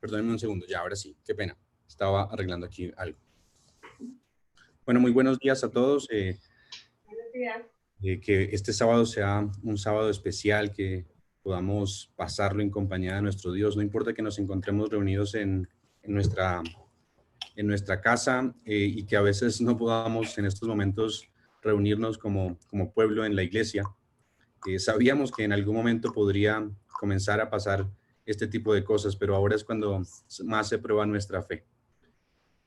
Perdónenme un segundo, ya, ahora sí, qué pena. Estaba arreglando aquí algo. Bueno, muy buenos días a todos. Buenos días. Que este sábado sea un sábado especial, que podamos pasarlo en compañía de nuestro Dios. No importa que nos encontremos reunidos en nuestra casa y que a veces no podamos en estos momentos reunirnos como pueblo en la iglesia. Sabíamos que en algún momento podría comenzar a pasar este tipo de cosas, pero ahora es cuando más se prueba nuestra fe.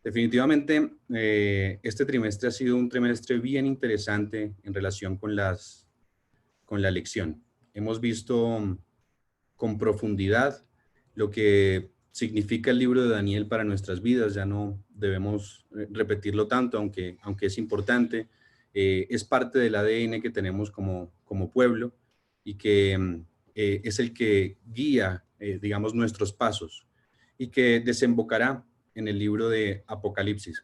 Definitivamente, este trimestre ha sido un trimestre bien interesante en relación con la lección. Hemos visto con profundidad lo que significa el libro de Daniel para nuestras vidas. Ya no debemos repetirlo tanto, aunque es importante. Es parte del ADN que tenemos como pueblo y que es el que guía, digamos, nuestros pasos y que desembocará en el libro de Apocalipsis.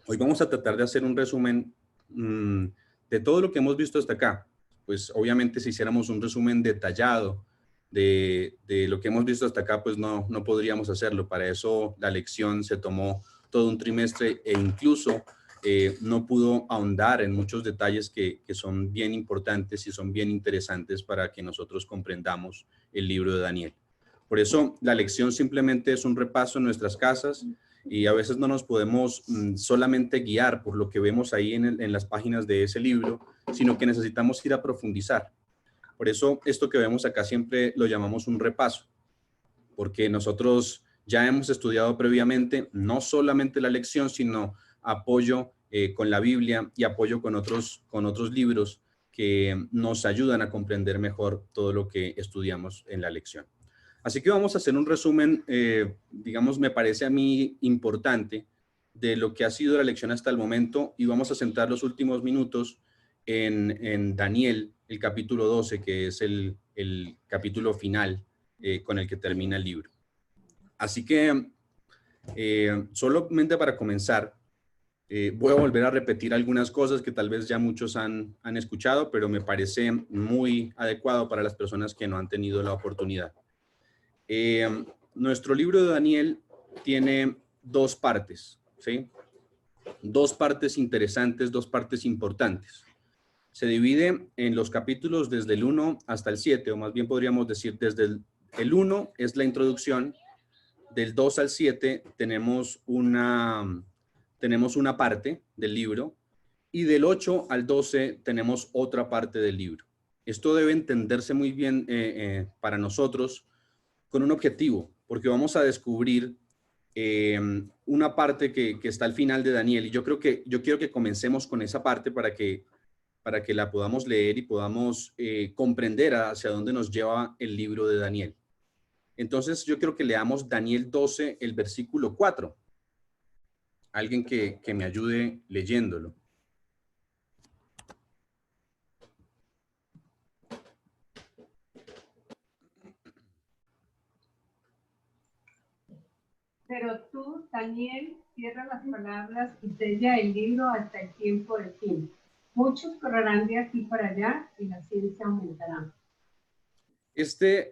Hoy vamos a tratar de hacer un resumen de todo lo que hemos visto hasta acá. Pues obviamente si hiciéramos un resumen detallado de lo que hemos visto hasta acá, pues no podríamos hacerlo. Para eso la lección se tomó todo un trimestre e incluso no pudo ahondar en muchos detalles que son bien importantes y son bien interesantes para que nosotros comprendamos el libro de Daniel. Por eso la lección simplemente es un repaso en nuestras casas y a veces no nos podemos solamente guiar por lo que vemos ahí en las páginas de ese libro, sino que necesitamos ir a profundizar. Por eso esto que vemos acá siempre lo llamamos un repaso, porque nosotros ya hemos estudiado previamente no solamente la lección, sino apoyo con la Biblia y apoyo con otros libros que nos ayudan a comprender mejor todo lo que estudiamos en la lección. Así que vamos a hacer un resumen, digamos, me parece a mí importante de lo que ha sido la lección hasta el momento y vamos a centrar los últimos minutos en Daniel, el capítulo 12, que es el capítulo final con el que termina el libro. Así que solamente para comenzar, voy a volver a repetir algunas cosas que tal vez ya muchos han escuchado, pero me parece muy adecuado para las personas que no han tenido la oportunidad. Nuestro libro de Daniel tiene dos partes, ¿sí? Dos partes interesantes, dos partes importantes. Se divide en los capítulos desde el 1 hasta el 7, o más bien podríamos decir desde el 1 es la introducción, del 2 al 7 tenemos una parte del libro y del 8 al 12 tenemos otra parte del libro. Esto debe entenderse muy bien para nosotros con un objetivo, porque vamos a descubrir una parte que está al final de Daniel y yo quiero que comencemos con esa parte para que la podamos leer y podamos comprender hacia dónde nos lleva el libro de Daniel. Entonces yo quiero que leamos Daniel 12, el versículo 4. Alguien que me ayude leyéndolo. Pero tú, Daniel, cierra las palabras y sella el libro hasta el tiempo del fin. Muchos correrán de aquí para allá y la ciencia aumentará.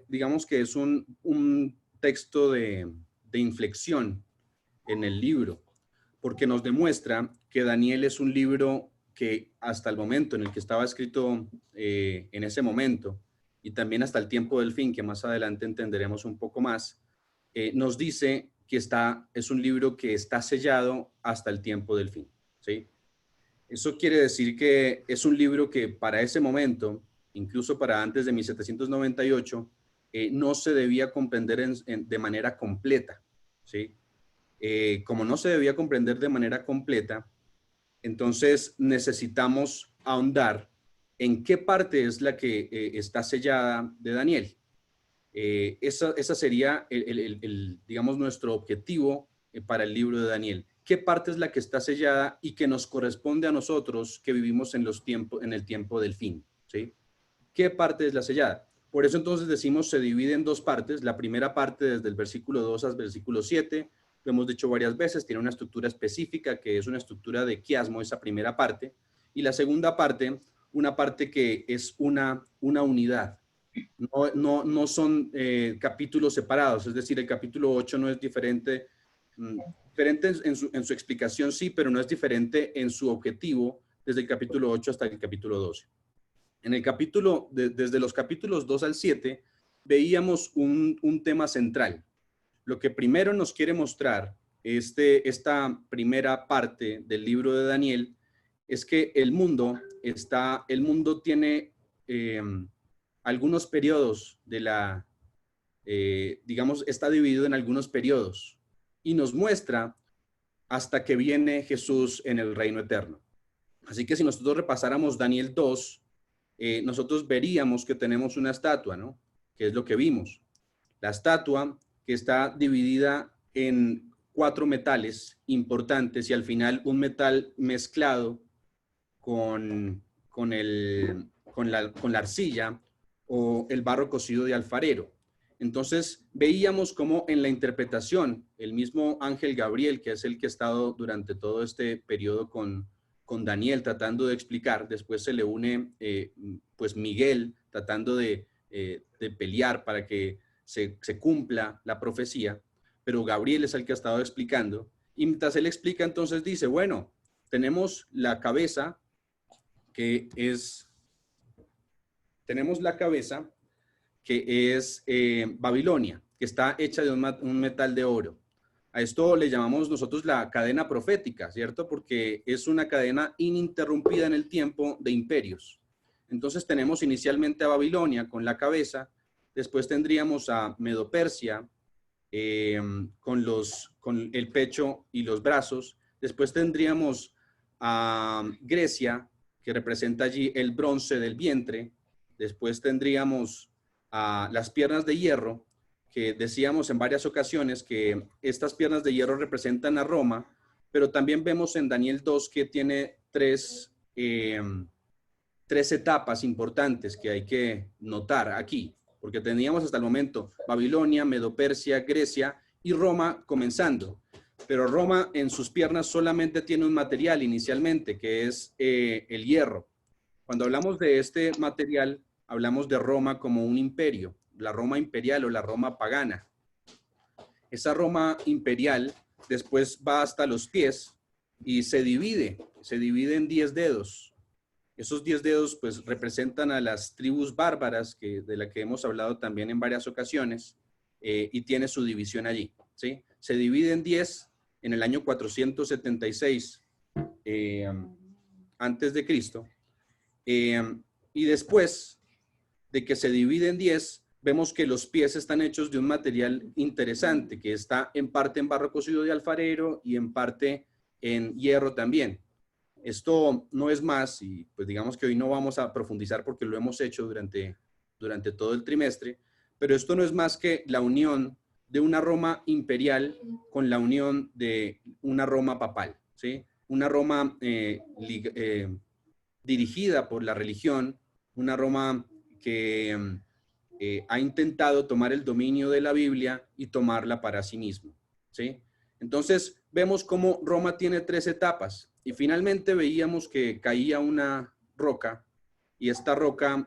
Digamos que es un texto de inflexión en el libro, porque nos demuestra que Daniel es un libro que hasta el momento en el que estaba escrito en ese momento, y también hasta el tiempo del fin, que más adelante entenderemos un poco más, nos dice que es un libro que está sellado hasta el tiempo del fin, ¿sí? Eso quiere decir que es un libro que para ese momento, incluso para antes de 1798, no se debía comprender de manera completa, ¿sí? Como no se debía comprender de manera completa, entonces necesitamos ahondar en qué parte es la que está sellada de Daniel. Esa sería, digamos, nuestro objetivo para el libro de Daniel. ¿Qué parte es la que está sellada y que nos corresponde a nosotros que vivimos en el tiempo del fin? ¿Sí? ¿Qué parte es la sellada? Por eso entonces decimos se divide en dos partes. La primera parte desde el versículo 2 al versículo 7, lo hemos dicho varias veces, tiene una estructura específica que es una estructura de quiasmo, esa primera parte. Y la segunda parte, una parte que es una unidad, no son capítulos separados, es decir, el capítulo 8 no es diferente, diferente en su explicación, sí, pero no es diferente en su objetivo desde el capítulo 8 hasta el capítulo 12. En el capítulo, desde los capítulos 2 al 7, veíamos un tema central. Lo que primero nos quiere mostrar esta primera parte del libro de Daniel es que el mundo tiene algunos periodos digamos, está dividido en algunos periodos y nos muestra hasta que viene Jesús en el reino eterno. Así que si nosotros repasáramos Daniel 2, nosotros veríamos que tenemos una estatua, ¿no? Que es lo que vimos. La estatua que está dividida en 4 metales importantes y al final un metal mezclado con la arcilla o el barro cocido de alfarero. Entonces veíamos cómo en la interpretación el mismo ángel Gabriel, que es el que ha estado durante todo este periodo con Daniel tratando de explicar, después se le une pues Miguel tratando de pelear para que se cumpla la profecía, pero Gabriel es el que ha estado explicando, y mientras él explica entonces dice, bueno, tenemos la cabeza que es Babilonia, que está hecha de un metal de oro. A esto le llamamos nosotros la cadena profética, ¿cierto? Porque es una cadena ininterrumpida en el tiempo de imperios. Entonces tenemos inicialmente a Babilonia con la cabeza, después tendríamos a Medo-Persia con el pecho y los brazos, después tendríamos a Grecia, que representa allí el bronce del vientre, después tendríamos a las piernas de hierro, que decíamos en varias ocasiones que estas piernas de hierro representan a Roma, pero también vemos en Daniel 2 que tiene tres etapas importantes que hay que notar aquí, porque teníamos hasta el momento Babilonia, Medo-Persia, Grecia y Roma comenzando. Pero Roma en sus piernas solamente tiene un material inicialmente, que es el hierro. Cuando hablamos de este material, hablamos de Roma como un imperio, la Roma imperial o la Roma pagana. Esa Roma imperial después va hasta los pies y se divide en 10 dedos. Esos 10 dedos pues representan a las tribus bárbaras de la que hemos hablado también en varias ocasiones y tiene su división allí, ¿sí? Se divide en 10 en el año 476 antes de Cristo y después de que se divide en 10 vemos que los pies están hechos de un material interesante que está en parte en barro cocido de alfarero y en parte en hierro también. Esto no es más, y pues digamos que hoy no vamos a profundizar porque lo hemos hecho durante todo el trimestre, pero esto no es más que la unión de una Roma imperial con la unión de una Roma papal, ¿sí? Una Roma dirigida por la religión, una Roma que ha intentado tomar el dominio de la Biblia y tomarla para sí mismo, ¿sí? Entonces vemos cómo Roma tiene 3 etapas y finalmente veíamos que caía una roca y esta roca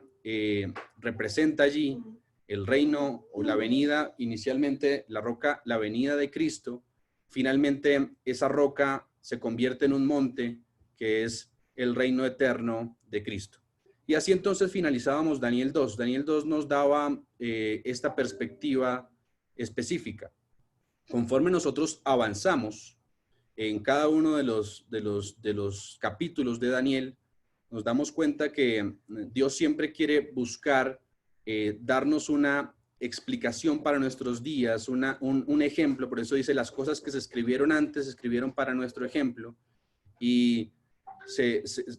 representa allí el reino o la venida, inicialmente la venida de Cristo, finalmente esa roca se convierte en un monte que es el reino eterno de Cristo. Y así entonces finalizábamos Daniel 2. Daniel 2 nos daba esta perspectiva específica. Conforme nosotros avanzamos en cada uno de los capítulos de Daniel, nos damos cuenta que Dios siempre quiere buscar darnos una explicación para nuestros días, un ejemplo. Por eso dice, las cosas que se escribieron antes se escribieron para nuestro ejemplo. Y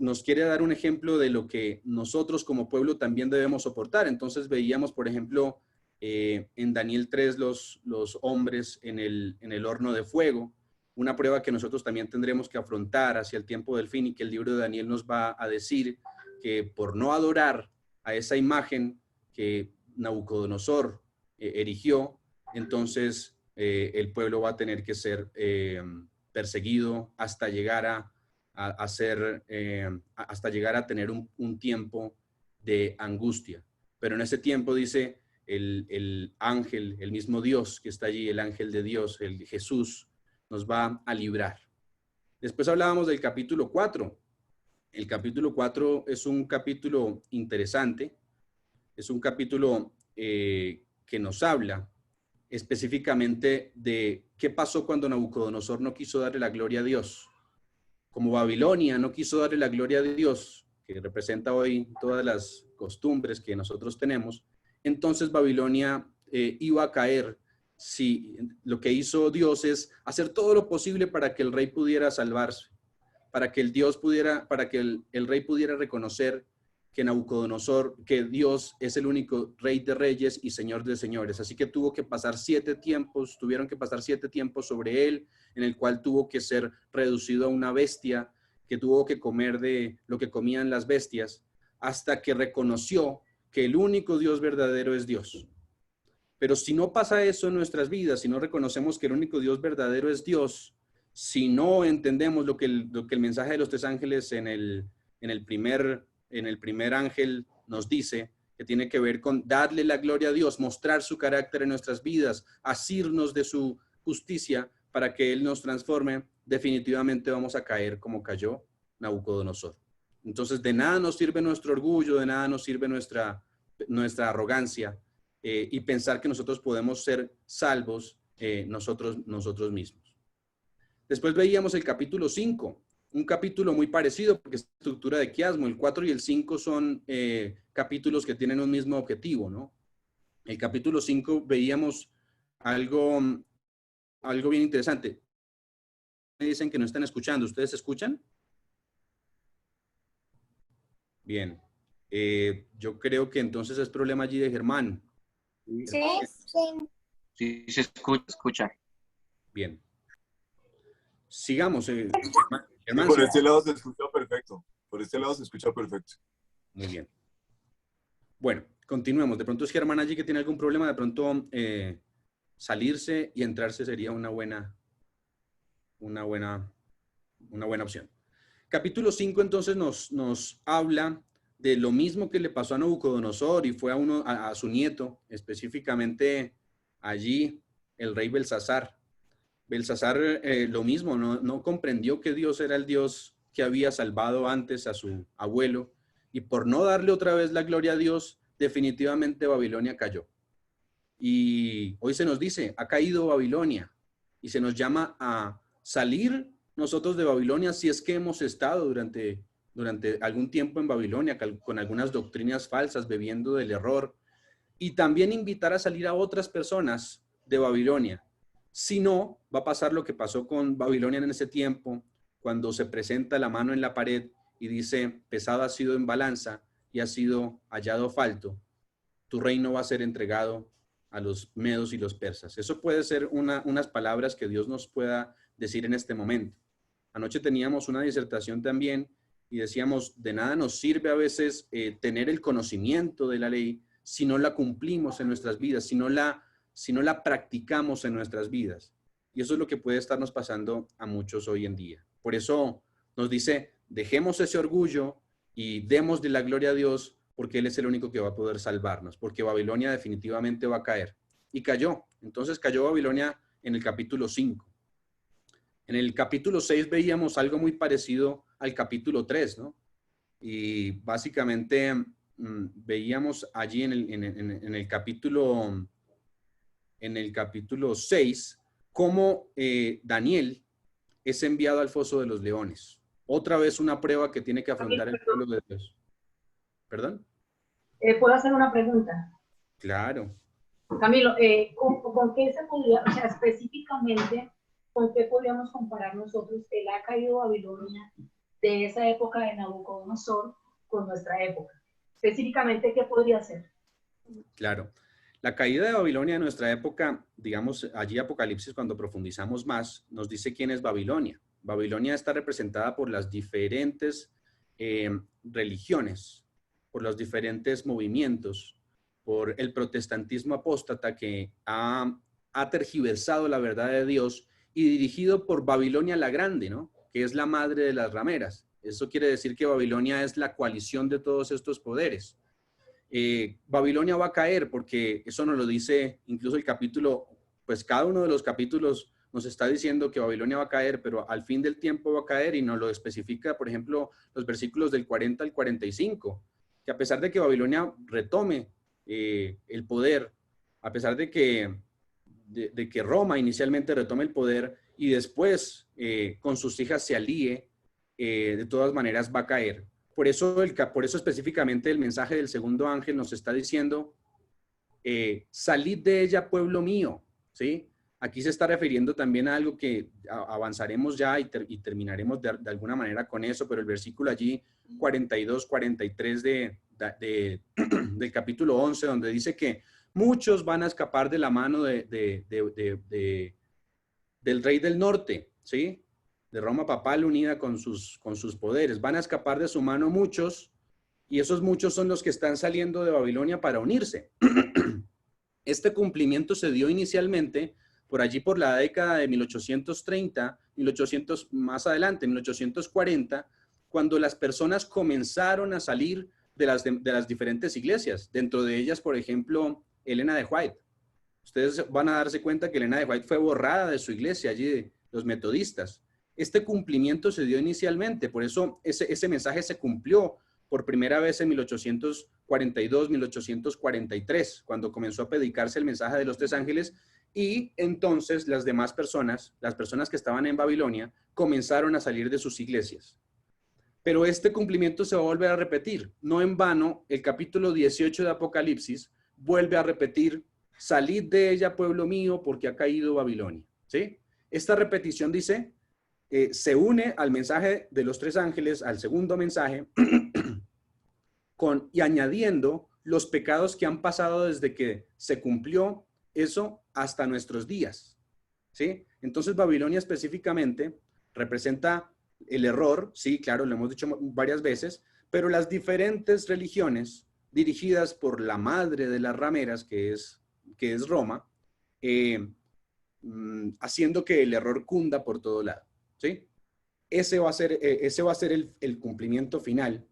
nos quiere dar un ejemplo de lo que nosotros como pueblo también debemos soportar. Entonces veíamos, por ejemplo, en Daniel 3 los hombres en el horno de fuego, una prueba que nosotros también tendremos que afrontar hacia el tiempo del fin y que el libro de Daniel nos va a decir que por no adorar a esa imagen que Nabucodonosor erigió, entonces el pueblo va a tener que ser perseguido hasta llegar hasta llegar a tener un tiempo de angustia. Pero en ese tiempo dice el ángel, el mismo Dios que está allí, el ángel de Dios, el Jesús, nos va a librar. Después hablábamos del capítulo 4. El capítulo 4 es un capítulo interesante, es un capítulo que nos habla específicamente de qué pasó cuando Nabucodonosor no quiso darle la gloria a Dios. Como Babilonia no quiso darle la gloria a Dios, que representa hoy todas las costumbres que nosotros tenemos, entonces Babilonia iba a caer si lo que hizo Dios es hacer todo lo posible para que el rey pudiera salvarse, para que el rey pudiera reconocer que Nabucodonosor, que Dios es el único rey de reyes y señor de señores. Así que tuvieron que pasar 7 tiempos sobre él, en el cual tuvo que ser reducido a una bestia, que tuvo que comer de lo que comían las bestias, hasta que reconoció que el único Dios verdadero es Dios. Pero si no pasa eso en nuestras vidas, si no reconocemos que el único Dios verdadero es Dios, si no entendemos lo que el mensaje de los 3 ángeles en el primer ángel nos dice, que tiene que ver con darle la gloria a Dios, mostrar su carácter en nuestras vidas, asirnos de su justicia para que Él nos transforme, definitivamente vamos a caer como cayó Nabucodonosor. Entonces, de nada nos sirve nuestro orgullo, de nada nos sirve nuestra arrogancia y pensar que nosotros podemos ser salvos nosotros mismos. Después veíamos el capítulo 5, un capítulo muy parecido porque es estructura de quiasmo. El 4 y el 5 son capítulos que tienen un mismo objetivo, ¿no? El capítulo 5 veíamos algo bien interesante. Me dicen que no están escuchando. ¿Ustedes escuchan? Bien. Yo creo que entonces es problema allí de Germán. Sí, se escucha. Bien. Sigamos. Germán, por este lado se escucha perfecto. Por este lado se escucha perfecto. Muy bien. Bueno, continuemos. De pronto es Germán allí que tiene algún problema. De pronto salirse y entrarse sería una buena opción. Capítulo 5 entonces nos habla de lo mismo que le pasó a Nabucodonosor y fue a su nieto, específicamente allí el rey Belsasar. Belsasar lo mismo, no comprendió que Dios era el Dios que había salvado antes a su abuelo y por no darle otra vez la gloria a Dios, definitivamente Babilonia cayó. Y hoy se nos dice, ha caído Babilonia y se nos llama a salir nosotros de Babilonia si es que hemos estado durante algún tiempo en Babilonia con algunas doctrinas falsas, bebiendo del error, y también invitar a salir a otras personas de Babilonia. Si no, va a pasar lo que pasó con Babilonia en ese tiempo, cuando se presenta la mano en la pared y dice, pesado ha sido en balanza y ha sido hallado falto, tu reino va a ser entregado a los medos y los persas. Eso puede ser unas palabras que Dios nos pueda decir en este momento. Anoche teníamos una disertación también y decíamos, de nada nos sirve a veces tener el conocimiento de la ley si no la cumplimos en nuestras vidas, si no la practicamos en nuestras vidas. Y eso es lo que puede estarnos pasando a muchos hoy en día. Por eso nos dice, dejemos ese orgullo y demos de la gloria a Dios, porque Él es el único que va a poder salvarnos, porque Babilonia definitivamente va a caer. Y cayó. Entonces cayó Babilonia en el capítulo 5. En el capítulo 6 veíamos algo muy parecido al capítulo 3, ¿no? Y básicamente veíamos allí en el capítulo 6 cómo Daniel es enviado al foso de los leones. Otra vez una prueba que tiene que afrontar el pueblo de Dios. ¿Perdón? ¿Puedo hacer una pregunta? Claro. Camilo, ¿con qué se podría, o sea, específicamente, con qué podríamos comparar nosotros el ha caído Babilonia de esa época de Nabucodonosor con nuestra época? Específicamente, ¿qué podría ser? Claro. La caída de Babilonia en nuestra época, digamos, allí Apocalipsis, cuando profundizamos más, nos dice quién es Babilonia. Babilonia está representada por las diferentes religiones, por los diferentes movimientos, por el protestantismo apóstata que ha tergiversado la verdad de Dios y dirigido por Babilonia la Grande, ¿no? Que es la madre de las rameras. Eso quiere decir que Babilonia es la coalición de todos estos poderes. Babilonia va a caer, porque eso nos lo dice incluso el capítulo, pues cada uno de los capítulos nos está diciendo que Babilonia va a caer, pero al fin del tiempo va a caer, y nos lo especifica, por ejemplo, los versículos del 40 al 45, que a pesar de que Babilonia retome el poder, a pesar de que Roma inicialmente retome el poder y después con sus hijas se alíe, de todas maneras va a caer. Por eso específicamente el mensaje del segundo ángel nos está diciendo, salid de ella, pueblo mío, ¿sí? Aquí se está refiriendo también a algo que avanzaremos ya y terminaremos de alguna manera con eso, pero el versículo allí 42, 43 del capítulo 11, donde dice que muchos van a escapar de la mano del rey del norte, ¿sí? De Roma papal unida con sus poderes. Van a escapar de su mano muchos, y esos muchos son los que están saliendo de Babilonia para unirse. Este cumplimiento se dio inicialmente por allí por la década de 1830, 1800 más adelante, 1840, cuando las personas comenzaron a salir de las diferentes iglesias. Dentro de ellas, por ejemplo, Elena de White. Ustedes van a darse cuenta que Elena de White fue borrada de su iglesia, allí de los metodistas. Este cumplimiento se dio inicialmente, por eso ese mensaje se cumplió por primera vez en 1842, 1843, cuando comenzó a predicarse el mensaje de los tres ángeles, y entonces las demás personas, las personas que estaban en Babilonia, comenzaron a salir de sus iglesias. Pero este cumplimiento se va a volver a repetir. No en vano, el capítulo 18 de Apocalipsis vuelve a repetir, salid de ella, pueblo mío, porque ha caído Babilonia, ¿sí? Esta repetición dice, se une al mensaje de los tres ángeles, al segundo mensaje, y añadiendo los pecados que han pasado desde que se cumplió eso hasta nuestros días, ¿sí? Entonces Babilonia específicamente representa el error, sí, claro, lo hemos dicho varias veces, pero las diferentes religiones dirigidas por la madre de las rameras, que es Roma, haciendo que el error cunda por todo lado, ¿sí? Ese va a ser el cumplimiento final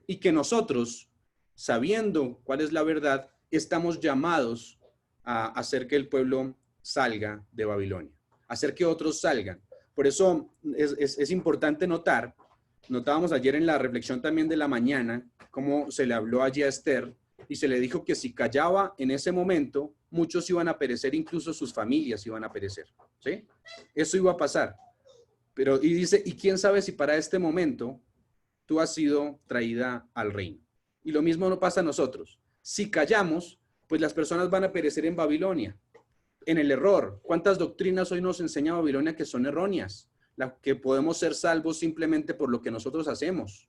y que nosotros, sabiendo cuál es la verdad, estamos llamados a hacer que el pueblo salga de Babilonia, hacer que otros salgan. Por eso es importante notábamos ayer en la reflexión también de la mañana, cómo se le habló allí a Esther y se le dijo que si callaba en ese momento, muchos iban a perecer, incluso sus familias iban a perecer, ¿sí? Eso iba a pasar. Y dice, y quién sabe si para este momento tú has sido traída al reino. Y lo mismo no pasa a nosotros. Si callamos, pues las personas van a perecer en Babilonia, en el error. ¿Cuántas doctrinas hoy nos enseña Babilonia que son erróneas? Que podemos ser salvos simplemente por lo que nosotros hacemos,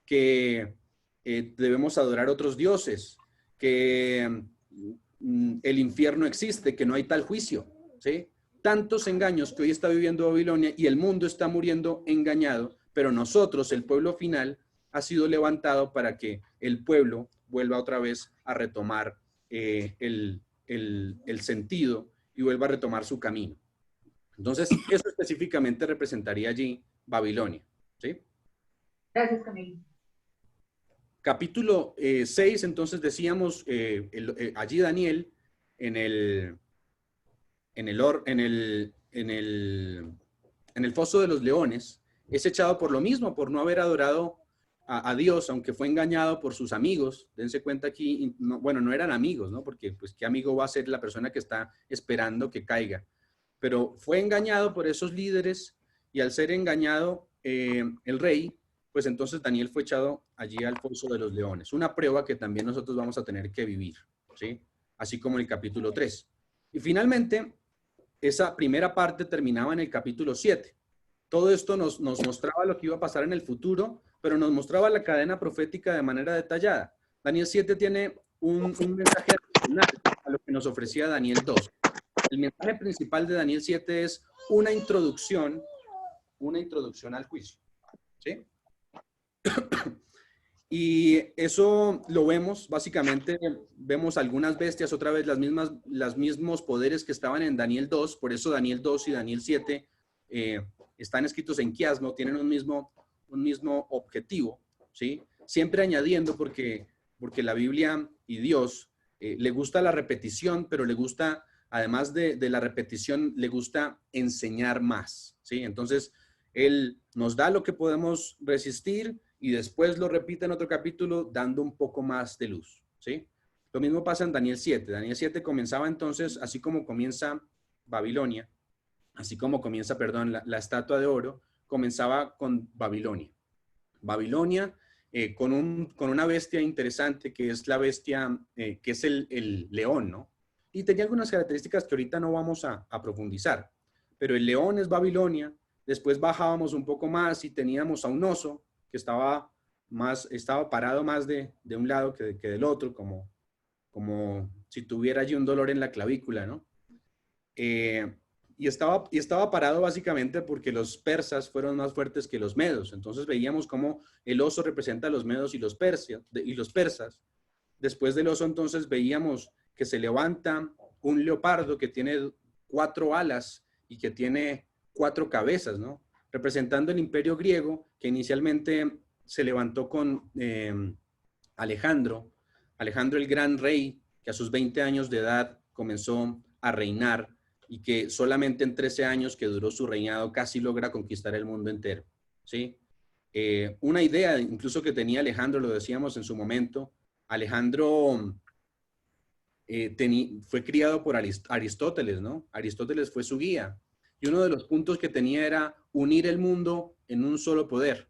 que debemos adorar otros dioses, que el infierno existe, que no hay tal juicio, ¿sí? Tantos engaños que hoy está viviendo Babilonia y el mundo está muriendo engañado, pero nosotros, el pueblo final, ha sido levantado para que el pueblo vuelva otra vez a retomar el sentido y vuelva a retomar su camino. Entonces, eso específicamente representaría allí Babilonia, ¿sí? Gracias, Camilo. Capítulo 6, entonces decíamos, allí Daniel, en el foso de los leones, es echado por lo mismo, por no haber adorado a Dios, aunque fue engañado por sus amigos. Dense cuenta aquí, no eran amigos, ¿no? Porque, pues, ¿qué amigo va a ser la persona que está esperando que caiga? Pero fue engañado por esos líderes, y al ser engañado el rey, pues entonces Daniel fue echado allí al foso de los leones. Una prueba que también nosotros vamos a tener que vivir, ¿sí? Así como en el capítulo 3. Y finalmente, esa primera parte terminaba en el capítulo 7. Todo esto nos mostraba lo que iba a pasar en el futuro, pero nos mostraba la cadena profética de manera detallada. Daniel 7 tiene un mensaje adicional a lo que nos ofrecía Daniel 2. El mensaje principal de Daniel 7 es una introducción al juicio, ¿sí? Y eso lo vemos, básicamente, vemos algunas bestias, otra vez los mismos poderes que estaban en Daniel 2, por eso Daniel 2 y Daniel 7 están escritos en quiasmo, tienen un mismo objetivo, ¿sí? Siempre añadiendo, porque porque la Biblia y Dios le gusta la repetición, pero le gusta, además de la repetición, le gusta enseñar más, ¿sí? Entonces, Él nos da lo que podemos resistir y después lo repite en otro capítulo dando un poco más de luz, ¿sí? Lo mismo pasa en Daniel 7. Daniel 7 comenzaba entonces, así como comienza Babilonia, así como comienza, perdón, la estatua de oro, comenzaba con Babilonia. Babilonia con una bestia interesante que es la bestia, que es el león, ¿no? Y tenía algunas características que ahorita no vamos a profundizar, pero el león es Babilonia. Después bajábamos un poco más y teníamos a un oso que estaba parado más de un lado que del otro, como si tuviera allí un dolor en la clavícula, ¿no? Y estaba parado básicamente porque los persas fueron más fuertes que los medos. Entonces veíamos cómo el oso representa a los medos y los persas. Después del oso entonces veíamos que se levanta un leopardo que tiene 4 alas y que tiene 4 cabezas, ¿no? Representando el imperio griego que inicialmente se levantó con Alejandro el gran rey, que a sus 20 años de edad comenzó a reinar y que solamente en 13 años que duró su reinado casi logra conquistar el mundo entero, ¿sí? Una idea incluso que tenía Alejandro, lo decíamos en su momento, Alejandro fue criado por Aristóteles, ¿no? Aristóteles fue su guía. Y uno de los puntos que tenía era unir el mundo en un solo poder.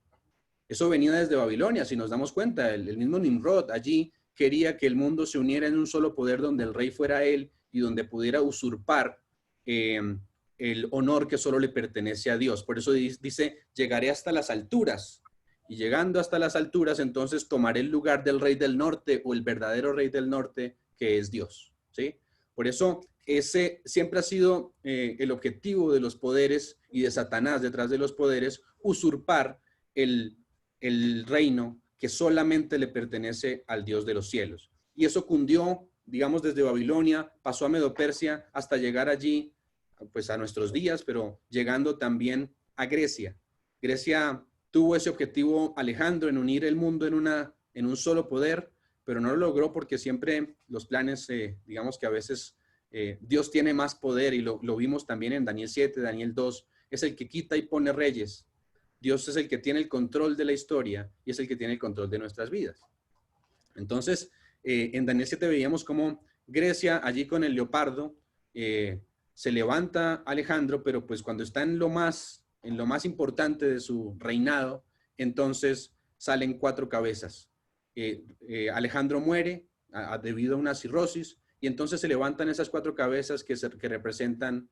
Eso venía desde Babilonia, si nos damos cuenta. El mismo Nimrod allí quería que el mundo se uniera en un solo poder donde el rey fuera él y donde pudiera usurpar el honor que solo le pertenece a Dios. Por eso dice, llegaré hasta las alturas. Y llegando hasta las alturas, entonces tomaré el lugar del rey del norte o el verdadero rey del norte, que es Dios, ¿sí? Por eso ese siempre ha sido el objetivo de los poderes y de Satanás detrás de los poderes, usurpar el reino que solamente le pertenece al Dios de los cielos. Y eso cundió, digamos, desde Babilonia, pasó a Medo-Persia hasta llegar allí, pues a nuestros días, pero llegando también a Grecia. Grecia tuvo ese objetivo, Alejandro, en unir el mundo en un solo poder, pero no lo logró porque siempre los planes, digamos que a veces Dios tiene más poder y lo vimos también en Daniel 7, Daniel 2, es el que quita y pone reyes. Dios es el que tiene el control de la historia y es el que tiene el control de nuestras vidas. Entonces, en Daniel 7 veíamos cómo Grecia, allí con el leopardo, se levanta Alejandro, pero pues cuando está en lo más importante de su reinado, entonces salen 4 cabezas. Alejandro muere debido a una cirrosis y entonces se levantan esas 4 cabezas que representan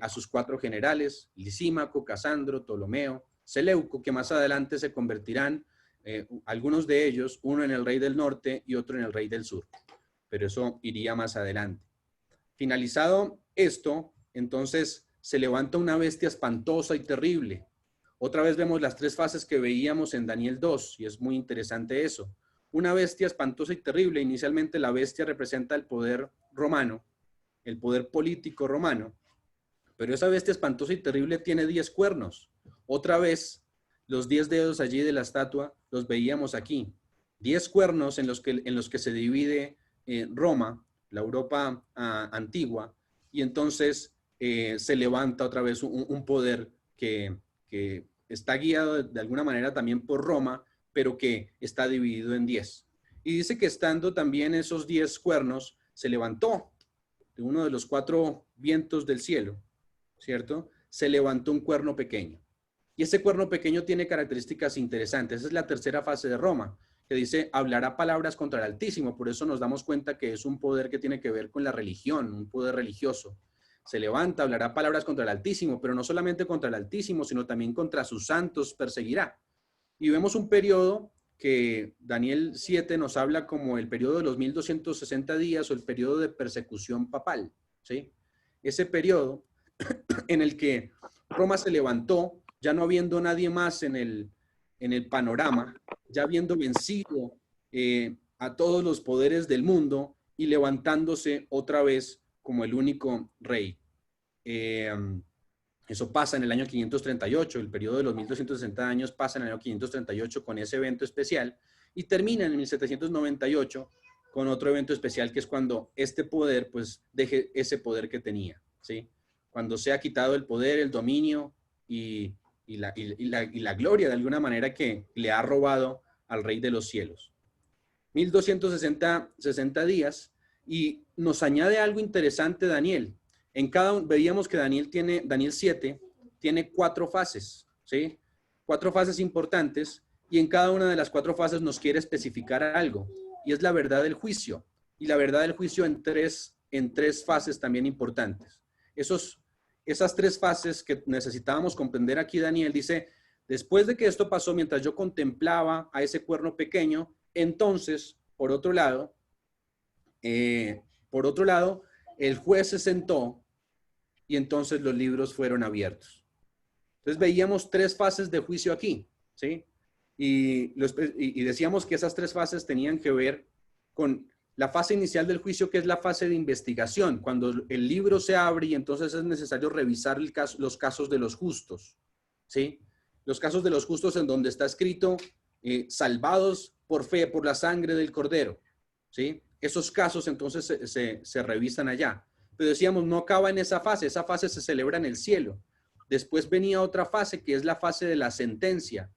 a sus 4 generales, Lisímaco, Casandro, Ptolomeo, Seleuco, que más adelante se convertirán, algunos de ellos, uno en el rey del norte y otro en el rey del sur. Pero eso iría más adelante. Finalizado esto, entonces se levanta una bestia espantosa y terrible. Otra vez vemos las 3 fases que veíamos en Daniel 2 y es muy interesante eso. Una bestia espantosa y terrible. Inicialmente la bestia representa el poder romano, el poder político romano, pero esa bestia espantosa y terrible tiene 10 cuernos. Otra vez, los 10 dedos allí de la estatua los veíamos aquí. 10 cuernos en los que se divide Roma, la Europa antigua, y entonces se levanta otra vez un poder que está guiado de alguna manera también por Roma, pero que está dividido en 10. Y dice que estando también esos 10 cuernos, se levantó de uno de los 4 vientos del cielo, ¿cierto? Se levantó un cuerno pequeño. Y ese cuerno pequeño tiene características interesantes. Esa es la tercera fase de Roma, que dice, hablará palabras contra el Altísimo. Por eso nos damos cuenta que es un poder que tiene que ver con la religión, un poder religioso. Se levanta, hablará palabras contra el Altísimo, pero no solamente contra el Altísimo, sino también contra sus santos perseguirá. Y vemos un periodo que Daniel 7 nos habla como el periodo de los 1260 días o el periodo de persecución papal, ¿sí? Ese periodo en el que Roma se levantó, ya no habiendo nadie más en el panorama, ya habiendo vencido a todos los poderes del mundo y levantándose otra vez como el único rey. Eso pasa en el año 538, el periodo de los 1260 años pasa en el año 538 con ese evento especial, y termina en 1798 con otro evento especial que es cuando este poder pues deje ese poder que tenía, ¿sí? Cuando se ha quitado el poder, el dominio y la gloria de alguna manera que le ha robado al Rey de los cielos. 1260 días, y nos añade algo interesante Daniel. Veíamos que Daniel 7 tiene 4 fases, ¿sí? 4 fases importantes, y en cada una de las 4 fases nos quiere especificar algo, y es la verdad del juicio, y la verdad del juicio en tres fases también importantes. Esas 3 fases que necesitábamos comprender aquí, Daniel dice, después de que esto pasó, mientras yo contemplaba a ese cuerno pequeño, entonces, por otro lado, el juez se sentó y entonces los libros fueron abiertos. Entonces veíamos 3 fases de juicio aquí, ¿sí? Y decíamos que esas 3 fases tenían que ver con la fase inicial del juicio, que es la fase de investigación, cuando el libro se abre y entonces es necesario revisar los casos de los justos, ¿sí? Los casos de los justos en donde está escrito, salvados por fe, por la sangre del Cordero, ¿sí? Esos casos entonces se revisan allá. Pero decíamos, no acaba en esa fase se celebra en el cielo. Después venía otra fase, que es la fase de la sentencia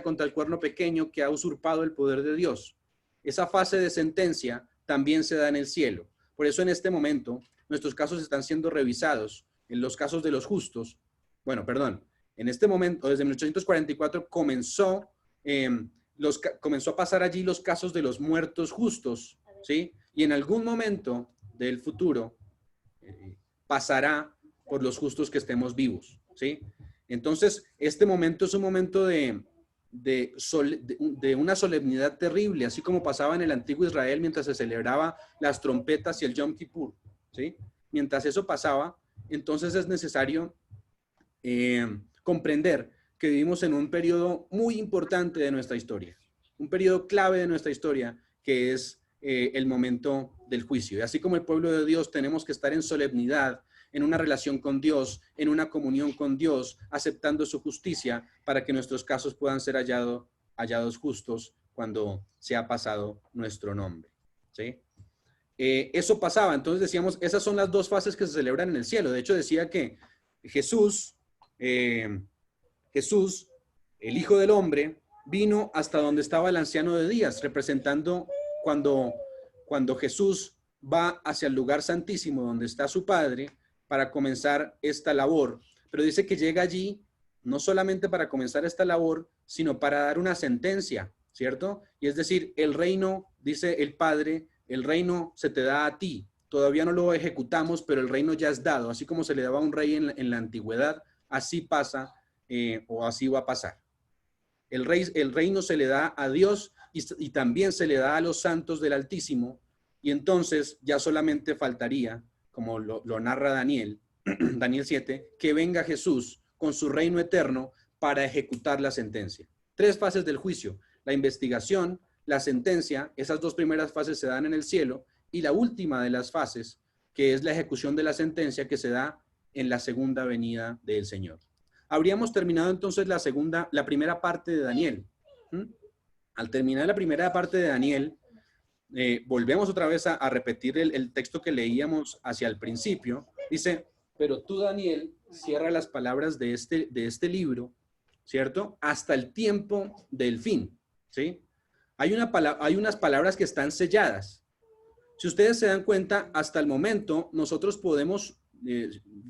contra el cuerno pequeño que ha usurpado el poder de Dios. Esa fase de sentencia también se da en el cielo. Por eso en este momento nuestros casos están siendo revisados. En los casos de los justos, en este momento, desde 1844 comenzó a pasar allí los casos de los muertos justos, ¿sí? Y en algún momento del futuro pasará por los justos que estemos vivos, ¿sí? Entonces, este momento es un momento de una solemnidad terrible, así como pasaba en el antiguo Israel mientras se celebraba las trompetas y el Yom Kippur, ¿sí? Mientras eso pasaba, entonces es necesario comprender que vivimos en un periodo muy importante de nuestra historia, un periodo clave de nuestra historia, que es el momento del juicio. Y así como el pueblo de Dios tenemos que estar en solemnidad, en una relación con Dios, en una comunión con Dios, aceptando su justicia para que nuestros casos puedan ser hallados justos cuando se ha pasado nuestro nombre, ¿sí? Eso pasaba, entonces decíamos, esas son las 2 fases que se celebran en el cielo. De hecho, decía que Jesús, el Hijo del Hombre, vino hasta donde estaba el anciano de días, representando cuando Jesús va hacia el lugar santísimo donde está su Padre para comenzar esta labor. Pero dice que llega allí no solamente para comenzar esta labor, sino para dar una sentencia, ¿cierto? Y es decir, el reino, dice el Padre, el reino se te da a ti. Todavía no lo ejecutamos, pero el reino ya es dado. Así como se le daba a un rey en la antigüedad, así pasa o así va a pasar. El reino se le da a Dios y también se le da a los santos del Altísimo, y entonces ya solamente faltaría, como lo narra Daniel 7, que venga Jesús con su reino eterno para ejecutar la sentencia. 3 fases del juicio: la investigación, la sentencia. Esas 2 primeras fases se dan en el cielo, y la última de las fases, que es la ejecución de la sentencia, que se da en la segunda venida del Señor. Habríamos terminado entonces la primera parte de Daniel. Al terminar la primera parte de Daniel, volvemos otra vez a repetir el texto que leíamos hacia el principio. Dice, pero tú, Daniel, cierra las palabras de este libro, ¿cierto? Hasta el tiempo del fin, ¿sí? Hay unas palabras que están selladas. Si ustedes se dan cuenta, hasta el momento nosotros podemos,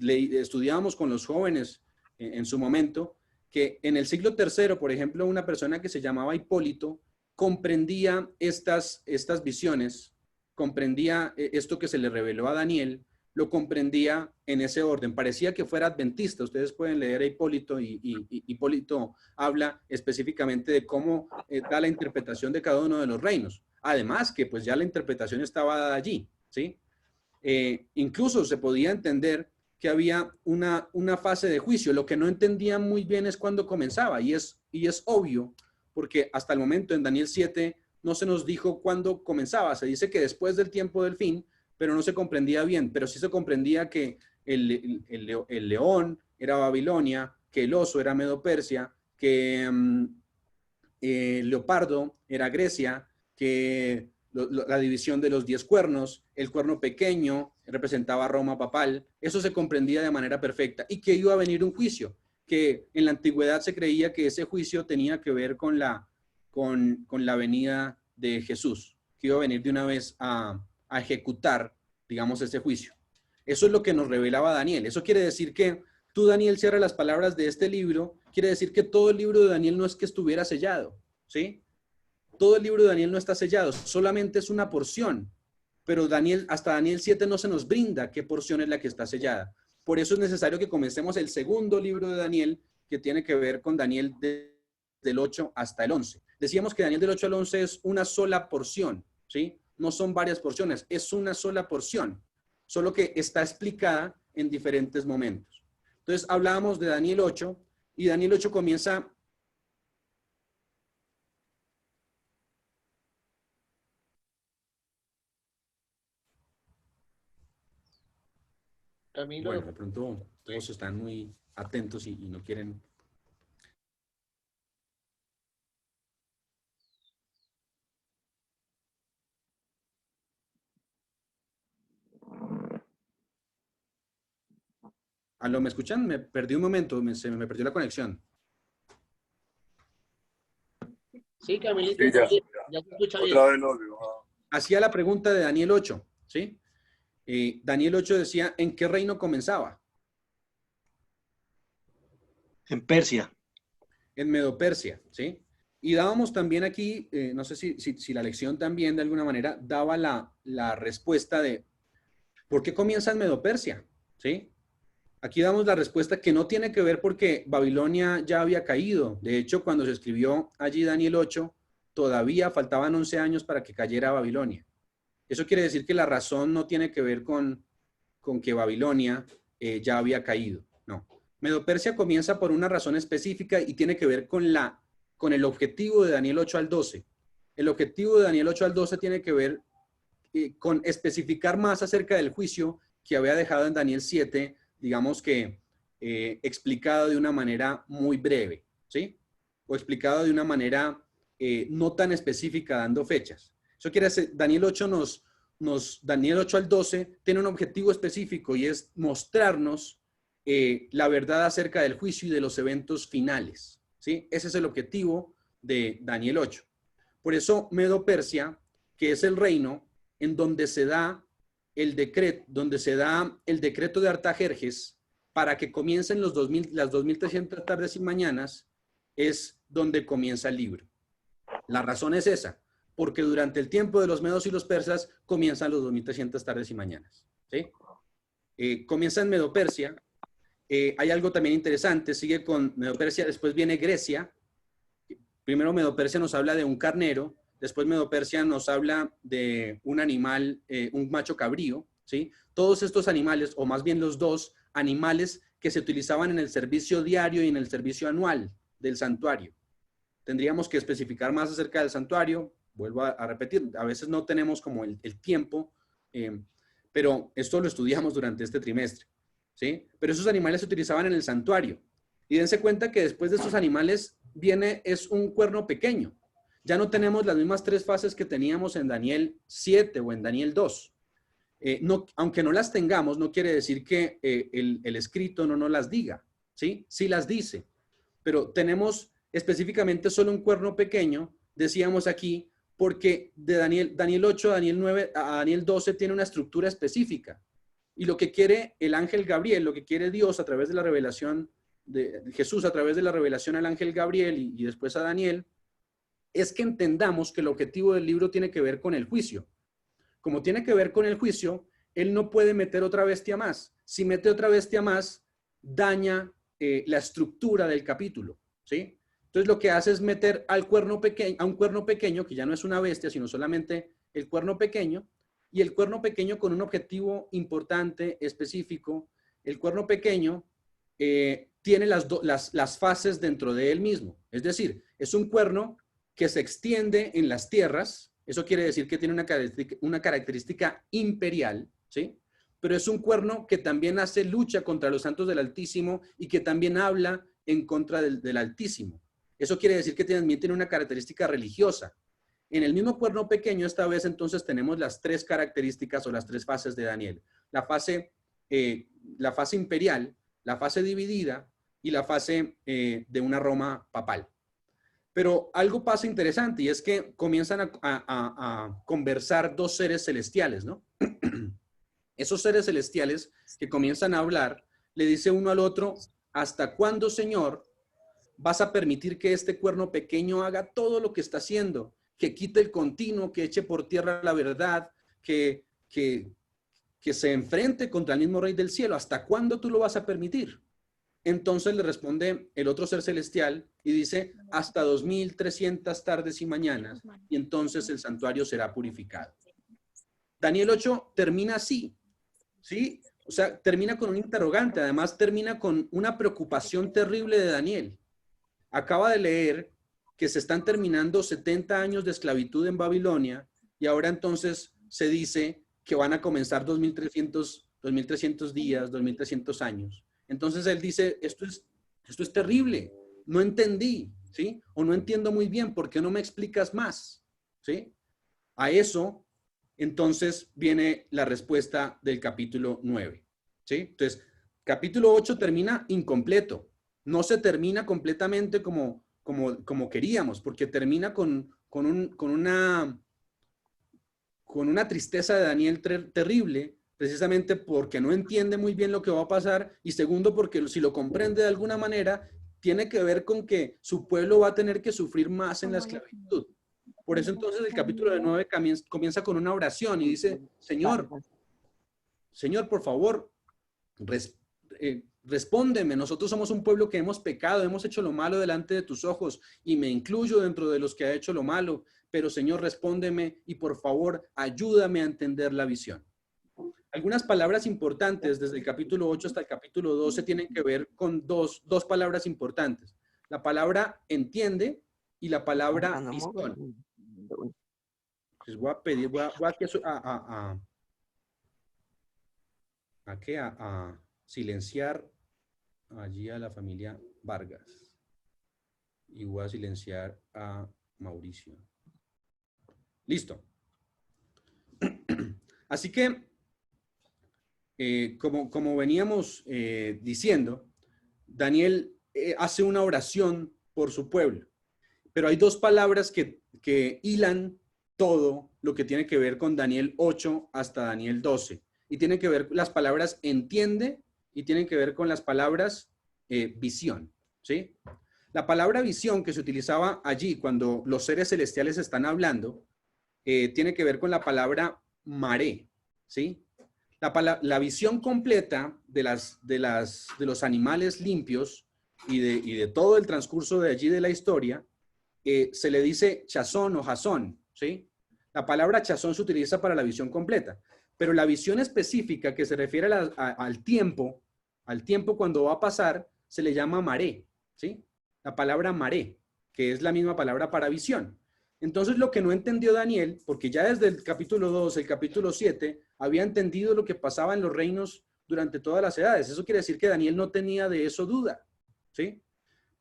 estudiábamos con los jóvenes en su momento, que en el siglo III, por ejemplo, una persona que se llamaba Hipólito comprendía estas visiones, comprendía esto que se le reveló a Daniel, lo comprendía en ese orden. Parecía que fuera adventista. Ustedes pueden leer a Hipólito y Hipólito habla específicamente de cómo da la interpretación de cada uno de los reinos. Además que pues ya la interpretación estaba dada allí, ¿sí? Incluso se podía entender que había una fase de juicio. Lo que no entendían muy bien es cuándo comenzaba, y es obvio, porque hasta el momento en Daniel 7 no se nos dijo cuándo comenzaba. Se dice que después del tiempo del fin, pero no se comprendía bien. Pero sí se comprendía que el león era Babilonia, que el oso era Medo-Persia, que leopardo era Grecia, que la división de los 10 cuernos, el cuerno pequeño representaba a Roma papal, eso se comprendía de manera perfecta y que iba a venir un juicio, que en la antigüedad se creía que ese juicio tenía que ver con la venida de Jesús, que iba a venir de una vez a ejecutar, digamos, ese juicio. Eso es lo que nos revelaba Daniel. Eso quiere decir que tú, Daniel, cierras las palabras de este libro, quiere decir que todo el libro de Daniel no es que estuviera sellado, ¿sí? Todo el libro de Daniel no está sellado, solamente es una porción, pero hasta Daniel 7 no se nos brinda qué porción es la que está sellada. Por eso es necesario que comencemos el segundo libro de Daniel, que tiene que ver con Daniel del 8 hasta el 11. Decíamos que Daniel del 8 al 11 es una sola porción, ¿sí? No son varias porciones, es una sola porción, solo que está explicada en diferentes momentos. Entonces hablábamos de Daniel 8 y Daniel 8 comienza... Camilo, Bueno, de pronto todos están muy atentos y no quieren... ¿Aló, me escuchan? Me perdí un momento, se me perdió la conexión. sí, Camilito, Sí, ya se escucha bien. Otra vez lo veo. Hacía la pregunta de Daniel 8, ¿sí? Daniel 8 decía, ¿en qué reino comenzaba? En Persia. En Medo-Persia, ¿sí? Y dábamos también aquí, no sé si la lección también de alguna manera daba la respuesta de ¿por qué comienza en Medo-Persia? ¿Sí? Aquí damos la respuesta que no tiene que ver porque Babilonia ya había caído. De hecho, cuando se escribió allí Daniel 8, todavía faltaban 11 años para que cayera Babilonia. Eso quiere decir que la razón no tiene que ver con que Babilonia ya había caído. No. Medo-Persia comienza por una razón específica y tiene que ver con el objetivo de Daniel 8 al 12. El objetivo de Daniel 8 al 12 tiene que ver con especificar más acerca del juicio que había dejado en Daniel 7, digamos que explicado de una manera muy breve, ¿sí? O explicado de una manera no tan específica, dando fechas. Eso quiere decir, Daniel 8 Daniel 8 al 12 tiene un objetivo específico y es mostrarnos la verdad acerca del juicio y de los eventos finales, ¿sí? Ese es el objetivo de Daniel 8. Por eso Medo-Persia, que es el reino en donde se da el decreto de Artajerjes para que comiencen las 2300 tardes y mañanas, es donde comienza el libro. La razón es esa, porque durante el tiempo de los medos y los persas comienzan los 2300 tardes y mañanas, ¿sí? Comienza en Medo-Persia. Hay algo también interesante, sigue con Medo-Persia, después viene Grecia. Primero Medo-Persia nos habla de un carnero, después Medo-Persia nos habla de un animal, un macho cabrío, ¿sí? Todos estos animales, o más bien los dos animales que se utilizaban en el servicio diario y en el servicio anual del santuario. Tendríamos que especificar más acerca del santuario. Vuelvo a repetir, a veces no tenemos como el tiempo, pero esto lo estudiamos durante este trimestre, ¿sí? Pero esos animales se utilizaban en el santuario. Y dense cuenta que después de estos animales es un cuerno pequeño. Ya no tenemos las mismas 3 fases que teníamos en Daniel 7 o en Daniel 2. Aunque no las tengamos, no quiere decir que el escrito no nos las diga, ¿sí? Sí las dice, pero tenemos específicamente solo un cuerno pequeño, decíamos aquí, porque de Daniel 8 a Daniel 9 a Daniel 12 tiene una estructura específica. Y lo que quiere el ángel Gabriel, lo que quiere Dios a través de la revelación de Jesús, a través de la revelación al ángel Gabriel y después a Daniel, es que entendamos que el objetivo del libro tiene que ver con el juicio. Como tiene que ver con el juicio, él no puede meter otra bestia más. Si mete otra bestia más, daña la estructura del capítulo, ¿sí? Entonces lo que hace es meter a un cuerno pequeño, que ya no es una bestia, sino solamente el cuerno pequeño, y el cuerno pequeño con un objetivo importante, específico. El cuerno pequeño tiene las fases dentro de él mismo. Es decir, es un cuerno que se extiende en las tierras. Eso quiere decir que tiene una característica imperial, ¿sí? Pero es un cuerno que también hace lucha contra los santos del Altísimo y que también habla en contra del Altísimo. Eso quiere decir que también tiene una característica religiosa. En el mismo cuerno pequeño, esta vez entonces tenemos las tres características o las tres fases de Daniel. La fase imperial, la fase dividida y la fase de una Roma papal. Pero algo pasa interesante y es que comienzan a conversar dos seres celestiales, ¿no? Esos seres celestiales que comienzan a hablar, le dice uno al otro, ¿hasta cuándo, Señor, vas a permitir que este cuerno pequeño haga todo lo que está haciendo? Que quite el continuo, que eche por tierra la verdad, que se enfrente contra el mismo Rey del Cielo. ¿Hasta cuándo tú lo vas a permitir? Entonces le responde el otro ser celestial y dice, hasta 2300 tardes y mañanas, y entonces el santuario será purificado. Daniel 8 termina así, ¿sí? O sea, termina con un interrogante, además termina con una preocupación terrible de Daniel. Acaba de leer que se están terminando 70 años de esclavitud en Babilonia y ahora entonces se dice que van a comenzar 2300 días, 2300 años. Entonces él dice, esto es terrible, no entendí, ¿sí? O no entiendo muy bien, ¿por qué no me explicas más? ¿Sí? A eso, entonces, viene la respuesta del capítulo 9, ¿sí? Entonces, capítulo 8 termina incompleto, no se termina completamente como queríamos, porque termina con una tristeza de Daniel terrible, precisamente porque no entiende muy bien lo que va a pasar, y segundo, porque si lo comprende de alguna manera, tiene que ver con que su pueblo va a tener que sufrir más en la esclavitud. Por eso entonces el capítulo 9 comienza con una oración y dice, Señor, por favor, respóndeme, nosotros somos un pueblo que hemos pecado, hemos hecho lo malo delante de tus ojos, y me incluyo dentro de los que ha hecho lo malo, pero Señor, respóndeme y por favor, ayúdame a entender la visión. Algunas palabras importantes desde el capítulo 8 hasta el capítulo 12 tienen que ver con dos palabras importantes. La palabra entiende y la palabra visión. Pues voy a pedir, voy a silenciar allí a la familia Vargas. Y voy a silenciar a Mauricio. Listo. Así que, como veníamos diciendo, Daniel hace una oración por su pueblo. Pero hay dos palabras que hilan todo lo que tiene que ver con Daniel 8 hasta Daniel 12. Y tienen que ver las palabras entiende y tienen que ver con las palabras visión, ¿sí? La palabra visión que se utilizaba allí cuando los seres celestiales están hablando tiene que ver con la palabra maré, ¿sí? La visión completa de los animales limpios y de todo el transcurso de allí de la historia se le dice chazón o jazón, ¿sí? La palabra chazón se utiliza para la visión completa, pero la visión específica que se refiere al tiempo cuando va a pasar, se le llama maré, ¿sí? La palabra maré, que es la misma palabra para visión. Entonces, lo que no entendió Daniel, porque ya desde el capítulo 2, el capítulo 7, había entendido lo que pasaba en los reinos durante todas las edades. Eso quiere decir que Daniel no tenía de eso duda, ¿sí?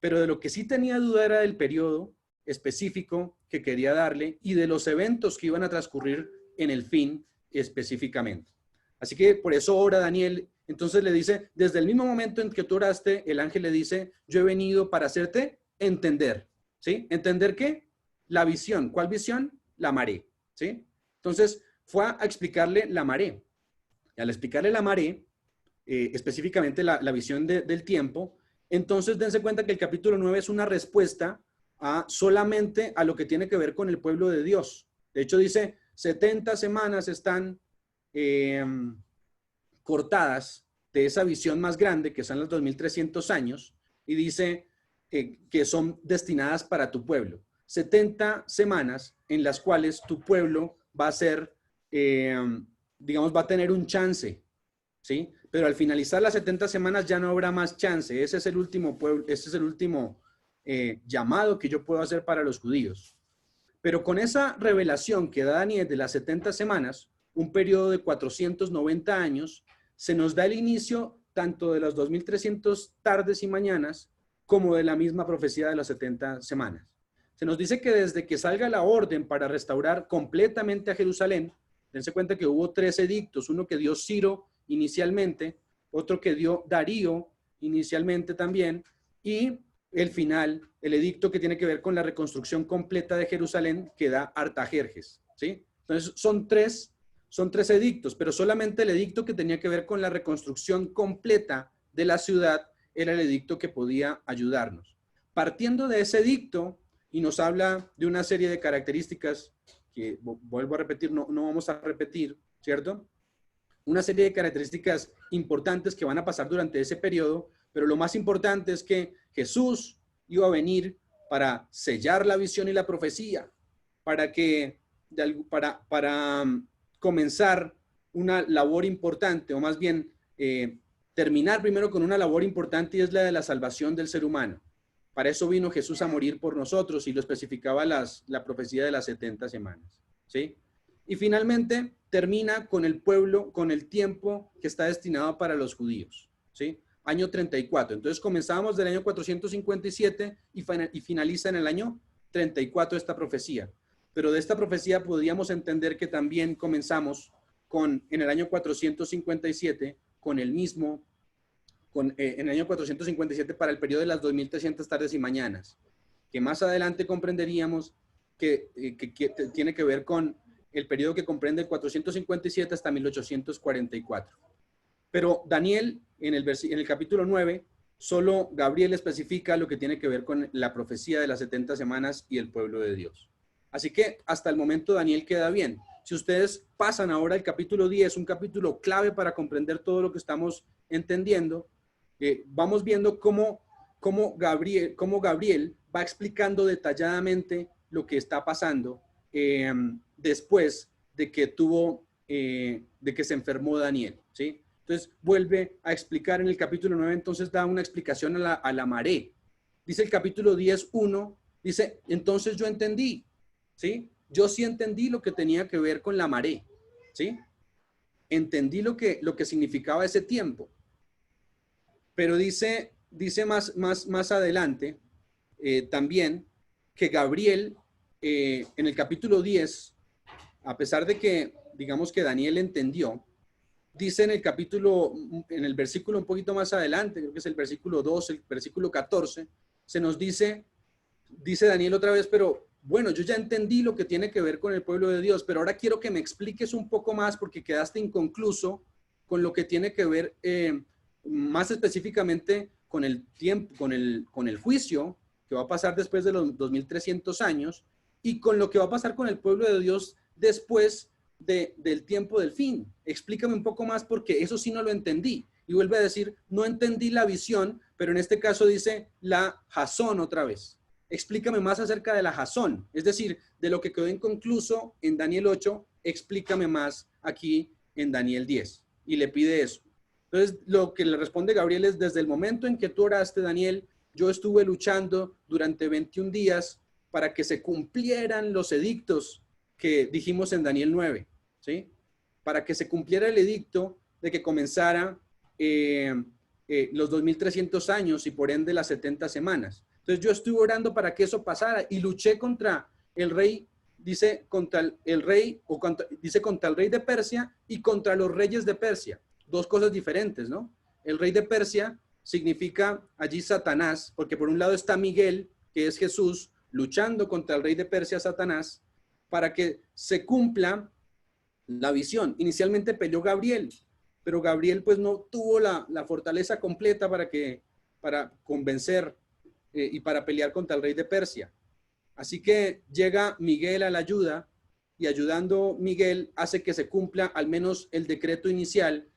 Pero de lo que sí tenía duda era del periodo específico que quería darle y de los eventos que iban a transcurrir en el fin específicamente. Así que por eso ora Daniel. Entonces le dice, desde el mismo momento en que tú oraste, el ángel le dice, yo he venido para hacerte entender, ¿sí? ¿Entender qué? La visión. ¿Cuál visión? La maré, ¿sí? Entonces fue a explicarle la maré. Y al explicarle la maré, específicamente la visión del tiempo, entonces dense cuenta que el capítulo 9 es una respuesta solamente a lo que tiene que ver con el pueblo de Dios. De hecho dice, 70 semanas están cortadas de esa visión más grande, que son los 2300 años, y dice que son destinadas para tu pueblo. 70 semanas en las cuales tu pueblo va a ser, digamos, va a tener un chance, ¿sí? Pero al finalizar las 70 semanas ya no habrá más chance. Ese es el último pueblo, ese es el último llamado que yo puedo hacer para los judíos. Pero con esa revelación que da Daniel de las 70 semanas, un periodo de 490 años, se nos da el inicio tanto de las 2300 tardes y mañanas como de la misma profecía de las 70 semanas. Se nos dice que desde que salga la orden para restaurar completamente a Jerusalén, dense cuenta que hubo 3 edictos, uno que dio Ciro inicialmente, otro que dio Darío inicialmente también, y el final, el edicto que tiene que ver con la reconstrucción completa de Jerusalén, que da Artajerjes, ¿sí? Entonces son tres edictos, pero solamente el edicto que tenía que ver con la reconstrucción completa de la ciudad era el edicto que podía ayudarnos. Partiendo de ese edicto, y nos habla de una serie de características que, vuelvo a repetir, no vamos a repetir, ¿cierto? Una serie de características importantes que van a pasar durante ese periodo, pero lo más importante es que Jesús iba a venir para sellar la visión y la profecía, para comenzar una labor importante, o más bien terminar primero con una labor importante, y es la de la salvación del ser humano. Para eso vino Jesús a morir por nosotros, y lo especificaba la profecía de las 70 semanas, ¿sí? Y finalmente termina con el pueblo, con el tiempo que está destinado para los judíos, ¿sí? Año 34. Entonces comenzamos del año 457 y finaliza en el año 34 esta profecía. Pero de esta profecía podríamos entender que también comenzamos en el año 457 con el mismo, en el año 457 para el periodo de las 2300 tardes y mañanas, que más adelante comprenderíamos que tiene que ver con el periodo que comprende el 457 hasta 1844. Pero Daniel, en el capítulo 9, solo Gabriel especifica lo que tiene que ver con la profecía de las 70 semanas y el pueblo de Dios. Así que hasta el momento Daniel queda bien. Si ustedes pasan ahora al capítulo 10, un capítulo clave para comprender todo lo que estamos entendiendo, vamos viendo cómo Gabriel va explicando detalladamente lo que está pasando después de que se enfermó Daniel, ¿sí? Entonces vuelve a explicar en el capítulo 9, entonces da una explicación a la maré. Dice el capítulo 10:1, dice, entonces yo entendí, ¿sí? Yo sí entendí lo que tenía que ver con la maré, ¿sí? Entendí lo que significaba ese tiempo. Pero dice más adelante también que Gabriel en el capítulo 10, a pesar de que digamos que Daniel entendió, dice en el versículo un poquito más adelante, creo que es el versículo 12, el versículo 14, se nos dice Daniel otra vez, pero bueno, yo ya entendí lo que tiene que ver con el pueblo de Dios, pero ahora quiero que me expliques un poco más porque quedaste inconcluso con lo que tiene que ver más específicamente con el tiempo, con el juicio que va a pasar después de los 2300 años y con lo que va a pasar con el pueblo de Dios después del tiempo del fin. Explícame un poco más porque eso sí no lo entendí. Y vuelve a decir, no entendí la visión, pero en este caso dice la jazón otra vez. Explícame más acerca de la jazón, es decir, de lo que quedó inconcluso en Daniel 8, explícame más aquí en Daniel 10. Y le pide eso. Entonces, lo que le responde Gabriel es, desde el momento en que tú oraste, Daniel, yo estuve luchando durante 21 días para que se cumplieran los edictos que dijimos en Daniel 9, ¿sí? Para que se cumpliera el edicto de que comenzara los 2300 años y por ende las 70 semanas. Entonces yo estuve orando para que eso pasara y luché contra el rey, dice contra el rey de Persia y contra los reyes de Persia. Dos cosas diferentes, ¿no? El rey de Persia significa allí Satanás, porque por un lado está Miguel, que es Jesús, luchando contra el rey de Persia, Satanás, para que se cumpla la visión. Inicialmente peleó Gabriel, pero Gabriel pues no tuvo la fortaleza completa para convencer y para pelear contra el rey de Persia. Así que llega Miguel a la ayuda y ayudando Miguel hace que se cumpla al menos el decreto inicial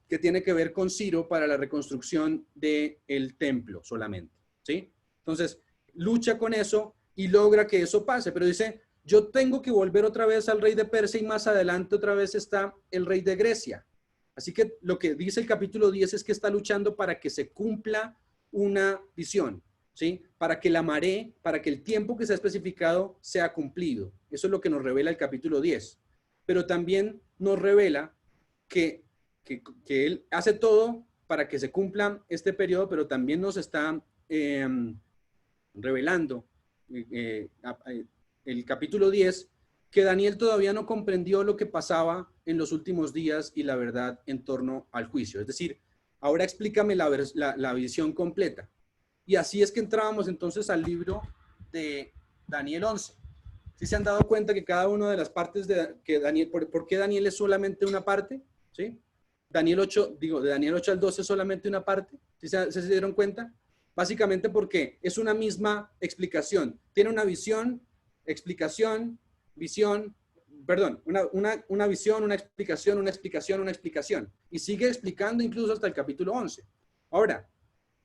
que tiene que ver con Ciro para la reconstrucción del templo solamente, ¿sí? Entonces, lucha con eso y logra que eso pase, pero dice, yo tengo que volver otra vez al rey de Persia y más adelante otra vez está el rey de Grecia. Así que lo que dice el capítulo 10 es que está luchando para que se cumpla una visión, ¿sí? Para que la maré, para que el tiempo que se ha especificado sea cumplido. Eso es lo que nos revela el capítulo 10. Pero también nos revela que él hace todo para que se cumpla este periodo, pero también nos está revelando el capítulo 10, que Daniel todavía no comprendió lo que pasaba en los últimos días y la verdad en torno al juicio. Es decir, ahora explícame la visión completa. Y así es que entrábamos entonces al libro de Daniel 11. ¿Sí se han dado cuenta que cada una de las partes que Daniel, ¿por qué Daniel es solamente una parte? ¿Sí? Daniel 8, de Daniel 8 al 12 es solamente una parte. ¿Sí se dieron cuenta? Básicamente porque es una misma explicación. Tiene una visión, explicación, visión, perdón, una visión, una explicación, una explicación, una explicación. Y sigue explicando incluso hasta el capítulo 11. Ahora,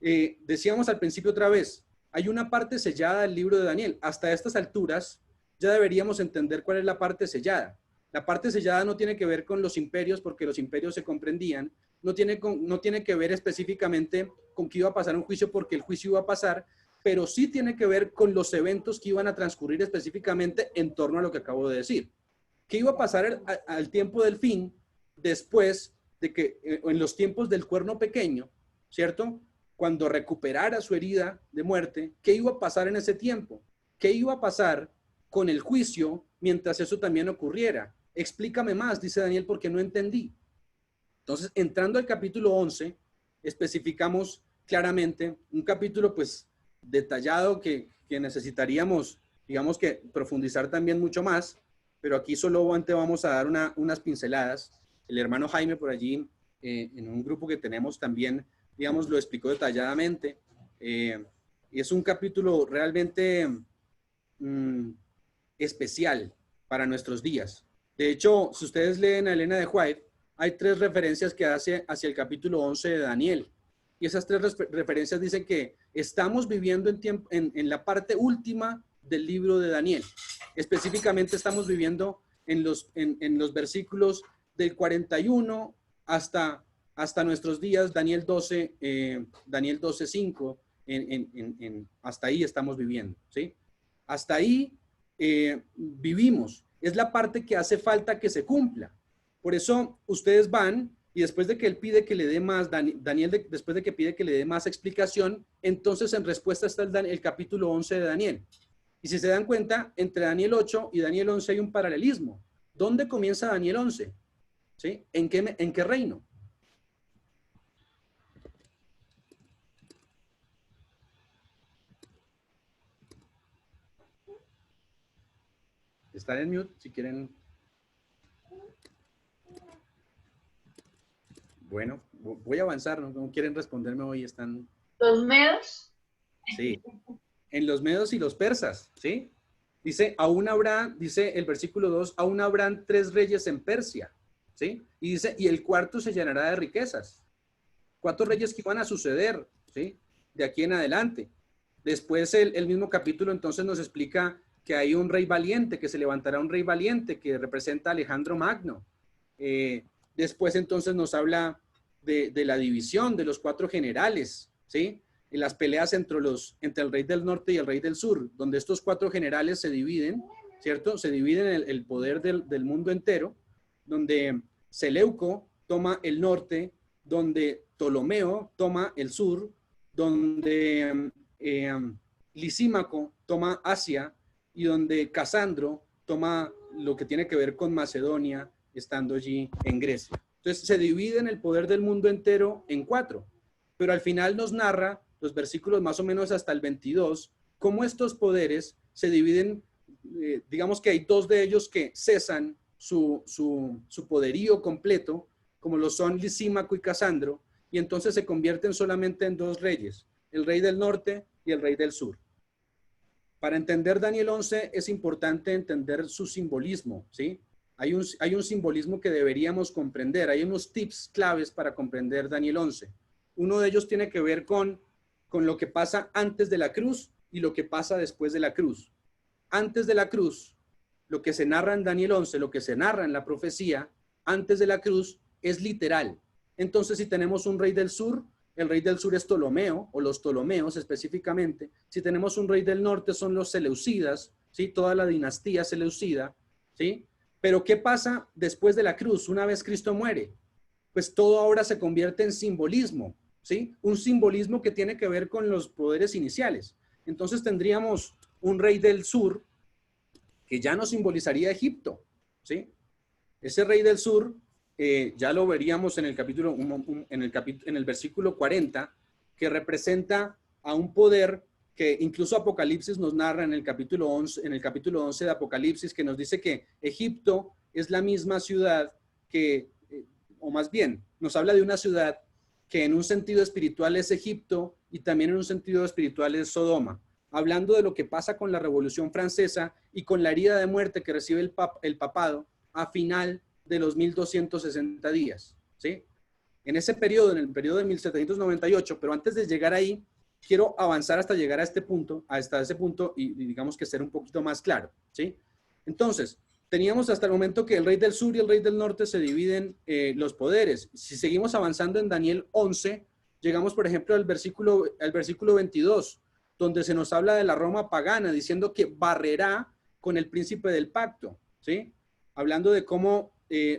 decíamos al principio otra vez, hay una parte sellada del libro de Daniel. Hasta estas alturas ya deberíamos entender cuál es la parte sellada. La parte sellada no tiene que ver con los imperios, porque los imperios se comprendían. No tiene que ver específicamente con que iba a pasar un juicio, porque el juicio iba a pasar, pero sí tiene que ver con los eventos que iban a transcurrir específicamente en torno a lo que acabo de decir. ¿Qué iba a pasar al tiempo del fin, después de que, en los tiempos del cuerno pequeño, ¿cierto? Cuando recuperara su herida de muerte, ¿qué iba a pasar en ese tiempo? ¿Qué iba a pasar con el juicio mientras eso también ocurriera? Explícame más, dice Daniel, porque no entendí. Entonces, entrando al capítulo 11, especificamos claramente un capítulo pues detallado que necesitaríamos, digamos que profundizar también mucho más, pero aquí solamente vamos a dar unas pinceladas. El hermano Jaime por allí, en un grupo que tenemos también, digamos, lo explicó detalladamente. Y es un capítulo realmente especial para nuestros días. De hecho, si ustedes leen a Elena de White, hay 3 referencias que hace hacia el capítulo 11 de Daniel. Y esas 3 referencias dicen que estamos viviendo en la parte última del libro de Daniel. Específicamente estamos viviendo en los versículos del 41 hasta nuestros días, Daniel 12:5, hasta ahí estamos viviendo, ¿sí? Hasta ahí vivimos. Es la parte que hace falta que se cumpla. Por eso ustedes van y después de que él pide que le dé más, Daniel, después de que pide que le dé más explicación, entonces en respuesta está el capítulo 11 de Daniel. Y si se dan cuenta, entre Daniel 8 y Daniel 11 hay un paralelismo. ¿Dónde comienza Daniel 11? ¿Sí? ¿En qué reino? Están en mute si quieren. Bueno, voy a avanzar, no quieren responderme hoy, están... ¿Los medos? Sí, en los medos y los persas, ¿sí? Dice, aún habrá, dice el versículo 2, aún habrán 3 reyes en Persia, ¿sí? Y dice, y el cuarto se llenará de riquezas. 4 reyes que iban a suceder, ¿sí? De aquí en adelante. Después el mismo capítulo entonces nos explica que hay un rey valiente, que se levantará un rey valiente, que representa a Alejandro Magno. Después entonces nos habla de la división de los 4 generales, ¿sí? En las peleas entre el rey del norte y el rey del sur, donde estos 4 generales se dividen, ¿cierto? Se dividen el poder del mundo entero, donde Seleuco toma el norte, donde Ptolomeo toma el sur, donde Lisímaco toma Asia y donde Casandro toma lo que tiene que ver con Macedonia, estando allí en Grecia. Entonces se dividen el poder del mundo entero en 4, pero al final nos narra los versículos más o menos hasta el 22, cómo estos poderes se dividen, digamos que hay 2 de ellos que cesan su poderío completo, como lo son Lisímaco y Casandro, y entonces se convierten solamente en 2 reyes, el rey del norte y el rey del sur. Para entender Daniel 11 es importante entender su simbolismo, ¿sí? Hay un simbolismo que deberíamos comprender. Hay unos tips claves para comprender Daniel 11. Uno de ellos tiene que ver con lo que pasa antes de la cruz y lo que pasa después de la cruz. Antes de la cruz, lo que se narra en Daniel 11, lo que se narra en la profecía, antes de la cruz, es literal. Entonces, si tenemos un rey del sur, el rey del sur es Ptolomeo, o los Ptolomeos específicamente. Si tenemos un rey del norte, son los Seleucidas, ¿sí? Toda la dinastía seleucida, ¿sí? Pero ¿qué pasa después de la cruz? Una vez Cristo muere, pues todo ahora se convierte en simbolismo. ¿sí? Un simbolismo que tiene que ver con los poderes iniciales. Entonces tendríamos un rey del sur que ya no simbolizaría Egipto, ¿sí? Ese rey del sur, ya lo veríamos en el capítulo, en el versículo 40, que representa a un poder que incluso Apocalipsis nos narra en el capítulo 11 de Apocalipsis, que nos dice que Egipto es la misma ciudad que, o más bien, nos habla de una ciudad que en un sentido espiritual es Egipto y también en un sentido espiritual es Sodoma, hablando de lo que pasa con la Revolución Francesa y con la herida de muerte que recibe el papado a final de los 1260 días, ¿sí? En ese periodo, en el periodo de 1798, pero antes de llegar ahí, quiero avanzar hasta llegar a este punto, hasta ese punto y digamos que ser un poquito más claro, ¿sí? Entonces, teníamos hasta el momento que el rey del sur y el rey del norte se dividen los poderes. Si seguimos avanzando en Daniel 11, llegamos, por ejemplo, al versículo 22, donde se nos habla de la Roma pagana, diciendo que barrerá con el príncipe del pacto, ¿sí? Hablando de cómo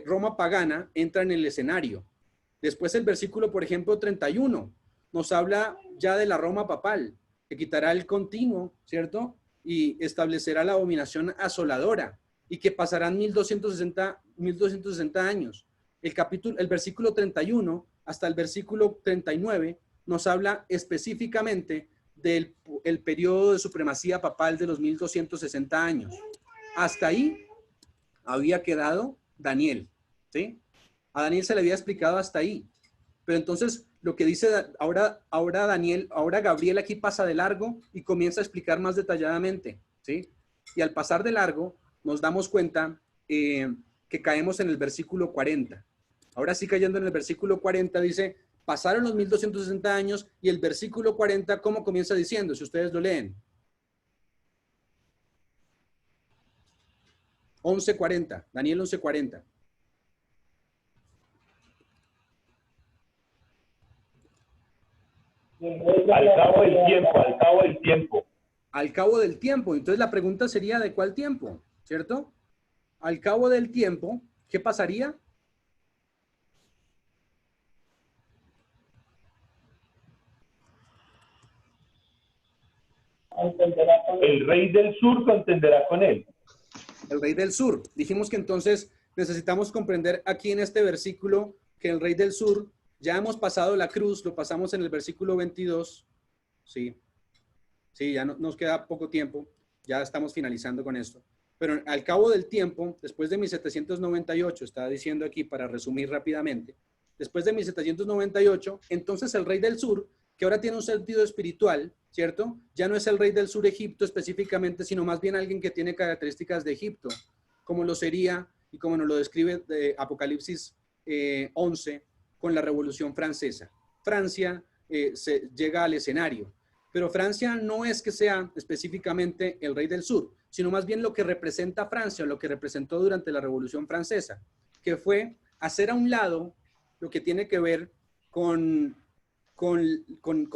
Roma pagana entra en el escenario. Después el versículo, por ejemplo, 31, nos habla ya de la Roma papal, que quitará el continuo, ¿cierto? Y establecerá la abominación asoladora, y que pasarán 1260 años. El versículo 31 hasta el versículo 39 nos habla específicamente del periodo de supremacía papal de los 1260 años. Hasta ahí había quedado Daniel, ¿sí? A Daniel se le había explicado hasta ahí. Pero entonces lo que dice ahora Gabriel aquí pasa de largo y comienza a explicar más detalladamente, ¿sí? Y al pasar de largo nos damos cuenta que caemos en el versículo 40. Ahora sí, cayendo en el versículo 40, dice, pasaron los 1260 años, y el versículo 40, ¿cómo comienza diciendo? Si ustedes lo leen. 11:40, Daniel 11:40. Al cabo del tiempo, al cabo del tiempo. Al cabo del tiempo. Entonces la pregunta sería, ¿de cuál tiempo? ¿Cierto? Al cabo del tiempo, ¿qué pasaría? El rey del sur contenderá con él. El rey del sur. Dijimos que entonces necesitamos comprender aquí en este versículo que el rey del sur, ya hemos pasado la cruz, lo pasamos en el versículo 22. Sí, ya nos queda poco tiempo, ya estamos finalizando con esto. Pero al cabo del tiempo, después de 1798, está diciendo aquí para resumir rápidamente, después de 1798, entonces el rey del sur, que ahora tiene un sentido espiritual, ¿cierto? Ya no es el rey del sur Egipto específicamente, sino más bien alguien que tiene características de Egipto, como lo sería y como nos lo describe de Apocalipsis 11 con la Revolución Francesa. Francia se llega al escenario, pero Francia no es que sea específicamente el rey del sur, sino más bien lo que representa Francia, lo que representó durante la Revolución Francesa, que fue hacer a un lado lo que tiene que ver con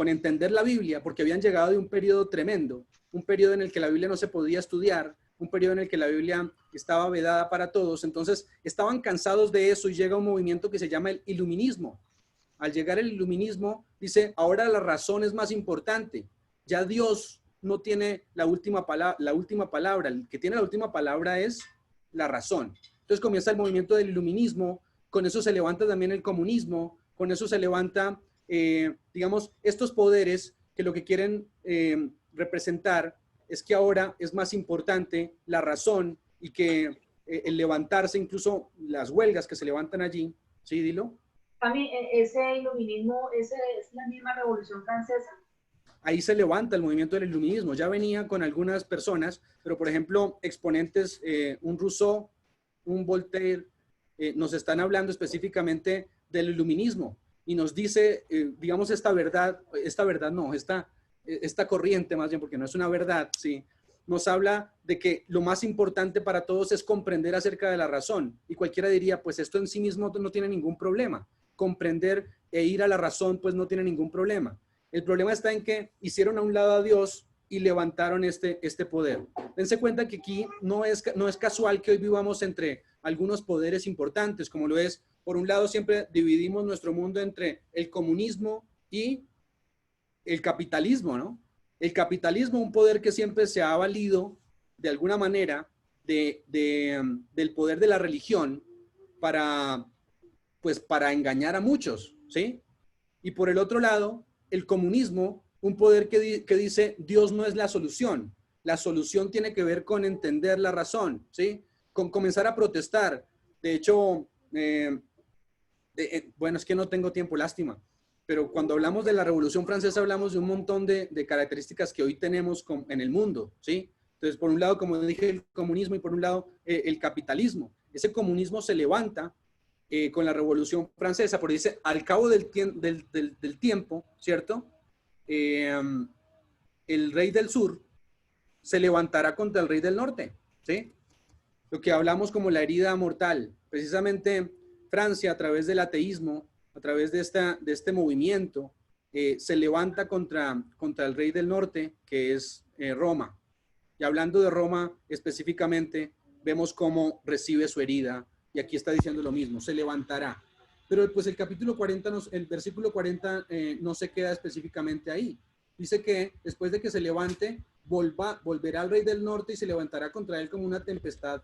entender la Biblia, porque habían llegado de un periodo tremendo, un periodo en el que la Biblia no se podía estudiar, un periodo en el que la Biblia estaba vedada para todos. Entonces estaban cansados de eso y llega un movimiento que se llama el iluminismo. Al llegar el iluminismo, dice, ahora la razón es más importante. Ya Dios no tiene la última palabra. El que tiene la última palabra es la razón. Entonces comienza el movimiento del iluminismo, con eso se levanta también el comunismo, con eso se levanta, digamos, estos poderes que lo que quieren representar es que ahora es más importante la razón y que el levantarse, incluso las huelgas que se levantan allí. ¿Sí, dilo? A mí, ese iluminismo, ¿esa es la misma Revolución Francesa? Ahí se levanta el movimiento del iluminismo. Ya venía con algunas personas, pero por ejemplo, exponentes, un Rousseau, un Voltaire, nos están hablando específicamente del iluminismo y nos dice, digamos, esta corriente más bien, porque no es una verdad, ¿sí? Nos habla de que lo más importante para todos es comprender acerca de la razón. Y cualquiera diría, pues esto en sí mismo no tiene ningún problema. Comprender e ir a la razón, pues no tiene ningún problema. El problema está en que hicieron a un lado a Dios y levantaron este poder. Dense cuenta que aquí no es casual que hoy vivamos entre algunos poderes importantes, como lo es, por un lado siempre dividimos nuestro mundo entre el comunismo y el capitalismo, ¿no? El capitalismo, un poder que siempre se ha valido de alguna manera del poder de la religión para, pues, para engañar a muchos, ¿sí? Y por el otro lado, el comunismo, un poder que dice Dios no es la solución tiene que ver con entender la razón, ¿sí? Con comenzar a protestar. De hecho, bueno, es que no tengo tiempo, lástima, pero cuando hablamos de la Revolución Francesa hablamos de un montón de características que hoy tenemos en el mundo, ¿sí? Entonces, por un lado, como dije, el comunismo y por un lado, el capitalismo. Ese comunismo se levanta con la Revolución Francesa, porque dice, al cabo del tiempo, ¿cierto? El rey del sur se levantará contra el rey del norte, ¿sí? Lo que hablamos como la herida mortal. Precisamente Francia, a través del ateísmo, a través de este movimiento, se levanta contra el rey del norte, que es Roma. Y hablando de Roma específicamente, vemos cómo recibe su herida. Y aquí está diciendo lo mismo, se levantará. Pero pues el capítulo 40, el versículo 40 no se queda específicamente ahí. Dice que después de que se levante, volverá al rey del norte y se levantará contra él como una tempestad,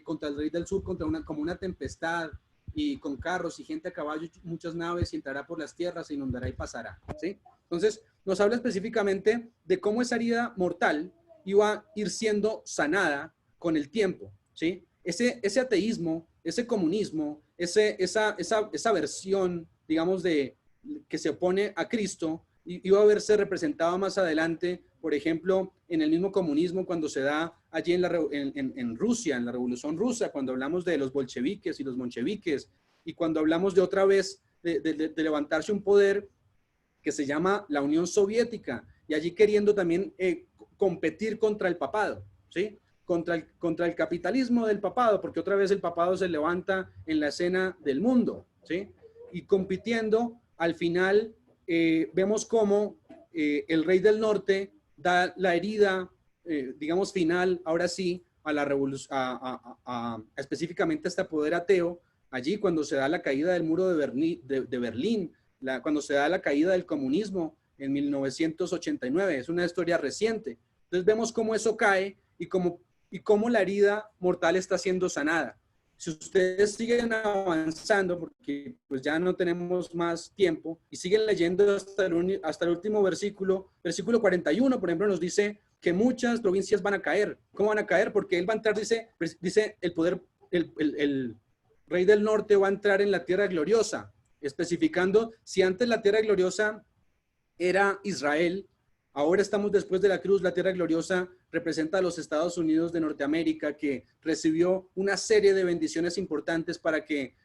contra el rey del sur, como una tempestad, y con carros y gente a caballo, muchas naves, y entrará por las tierras, se inundará y pasará, ¿sí? Entonces, nos habla específicamente de cómo esa herida mortal iba a ir siendo sanada con el tiempo, ¿sí? Ese ateísmo, ese comunismo, esa versión, digamos, que se opone a Cristo, iba a verse representado más adelante, por ejemplo, en el mismo comunismo cuando se da allí en Rusia, en la Revolución Rusa, cuando hablamos de los bolcheviques y los moncheviques, y cuando hablamos de otra vez de levantarse un poder que se llama la Unión Soviética, y allí queriendo también competir contra el papado, ¿sí? Contra el capitalismo del papado, porque otra vez el papado se levanta en la escena del mundo, ¿sí? Y compitiendo, al final vemos cómo el rey del norte da la herida, digamos, final, ahora sí, a la revolución, específicamente a este poder ateo, allí cuando se da la caída del muro de Berlín, cuando se da la caída del comunismo en 1989, es una historia reciente. Entonces vemos cómo eso cae y cómo la herida mortal está siendo sanada. Si ustedes siguen avanzando, porque pues ya no tenemos más tiempo, y siguen leyendo hasta el último versículo 41, por ejemplo, nos dice que muchas provincias van a caer. ¿Cómo van a caer? Porque él va a entrar, dice el poder, el rey del norte va a entrar en la tierra gloriosa, especificando si antes la tierra gloriosa era Israel, ahora estamos después de la cruz, la tierra gloriosa representa a los Estados Unidos de Norteamérica, que recibió una serie de bendiciones importantes para que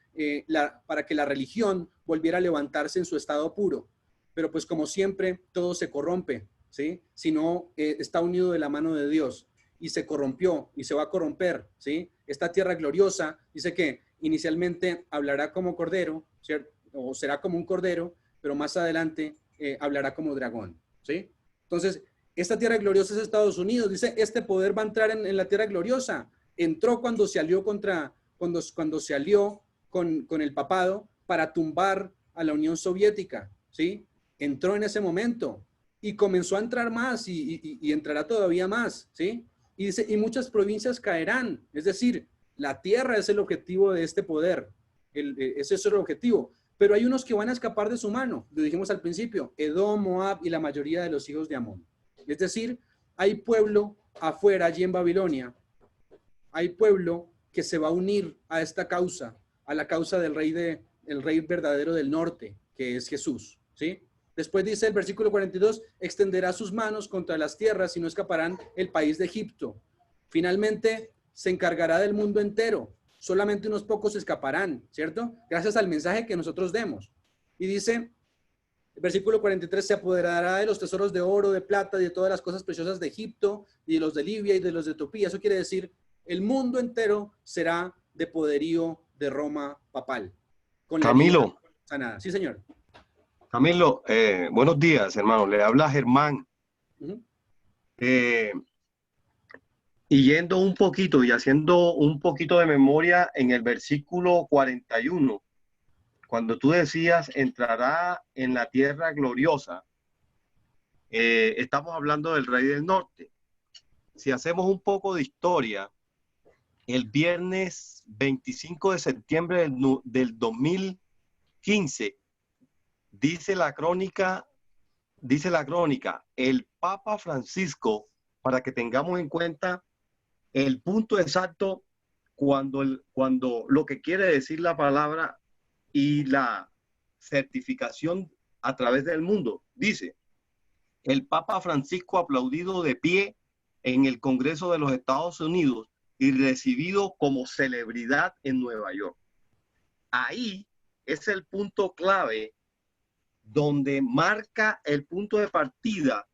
la religión volviera a levantarse en su estado puro. Pero pues como siempre, todo se corrompe, ¿sí? Si no está unido de la mano de Dios, y se corrompió y se va a corromper, ¿sí? Esta tierra gloriosa dice que inicialmente hablará como cordero, ¿cierto? O será como un cordero, pero más adelante hablará como dragón, ¿sí? Entonces, esta tierra gloriosa es Estados Unidos. Dice, este poder va a entrar en la tierra gloriosa. Entró cuando se alió cuando se alió con el papado para tumbar a la Unión Soviética, ¿sí? Entró en ese momento y comenzó a entrar más y entrará todavía más, ¿sí? Y dice, y muchas provincias caerán. Es decir, la tierra es el objetivo de este poder. Ese es el objetivo. Pero hay unos que van a escapar de su mano. Lo dijimos al principio, Edom, Moab y la mayoría de los hijos de Amón. Es decir, hay pueblo afuera, allí en Babilonia, hay pueblo que se va a unir a esta causa, a la causa del rey verdadero del norte, que es Jesús, ¿sí? Después dice el versículo 42, extenderá sus manos contra las tierras y no escaparán el país de Egipto. Finalmente, se encargará del mundo entero. Solamente unos pocos escaparán, ¿cierto? Gracias al mensaje que nosotros demos. Y dice, el versículo 43, se apoderará de los tesoros de oro, de plata y de todas las cosas preciosas de Egipto y de los de Libia y de los de Etiopía. Eso quiere decir, el mundo entero será de poderío de Roma papal. Con la Camilo. Sanada. Sí, señor. Camilo, buenos días, hermano. Le habla Germán. Y yendo un poquito y haciendo un poquito de memoria en el versículo 41, cuando tú decías entrará en la tierra gloriosa, estamos hablando del Rey del Norte. Si hacemos un poco de historia, el viernes 25 de septiembre del 2015, dice la crónica, el Papa Francisco, para que tengamos en cuenta el punto exacto cuando lo que quiere decir la palabra y la certificación a través del mundo, dice: el Papa Francisco aplaudido de pie en el Congreso de los Estados Unidos y recibido como celebridad en Nueva York. Ahí es el punto clave donde marca el punto de partida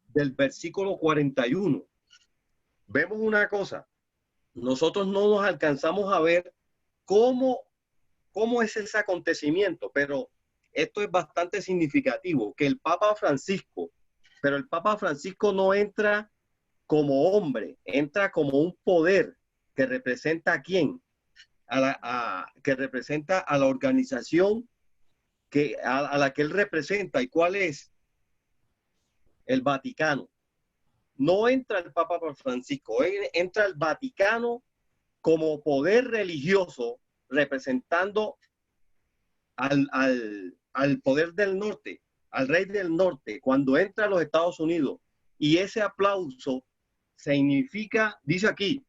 del versículo 41. Vemos una cosa, nosotros no nos alcanzamos a ver cómo es ese acontecimiento, pero esto es bastante significativo, que el Papa Francisco no entra como hombre, entra como un poder que representa a quién, que representa a la organización a la que él representa. ¿Y cuál es? El Vaticano. No entra el Papa Francisco, entra el Vaticano como poder religioso representando al poder del norte, al Rey del Norte, cuando entra a los Estados Unidos. Y ese aplauso significa, dice aquí,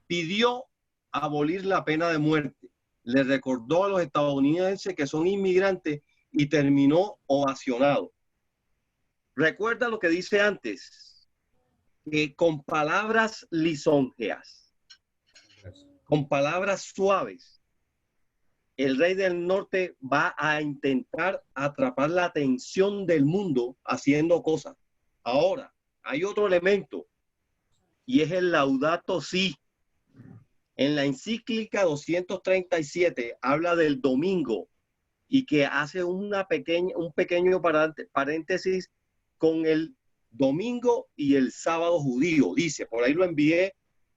pidió abolir la pena de muerte. Le recordó a los estadounidenses que son inmigrantes y terminó ovacionado. Recuerda lo que dice antes, que con palabras lisonjeas, con palabras suaves, el Rey del Norte va a intentar atrapar la atención del mundo haciendo cosas. Ahora, hay otro elemento y es el Laudato Si. En la encíclica 237 habla del domingo y que hace un pequeño paréntesis con el domingo y el sábado judío. Dice, por ahí lo envié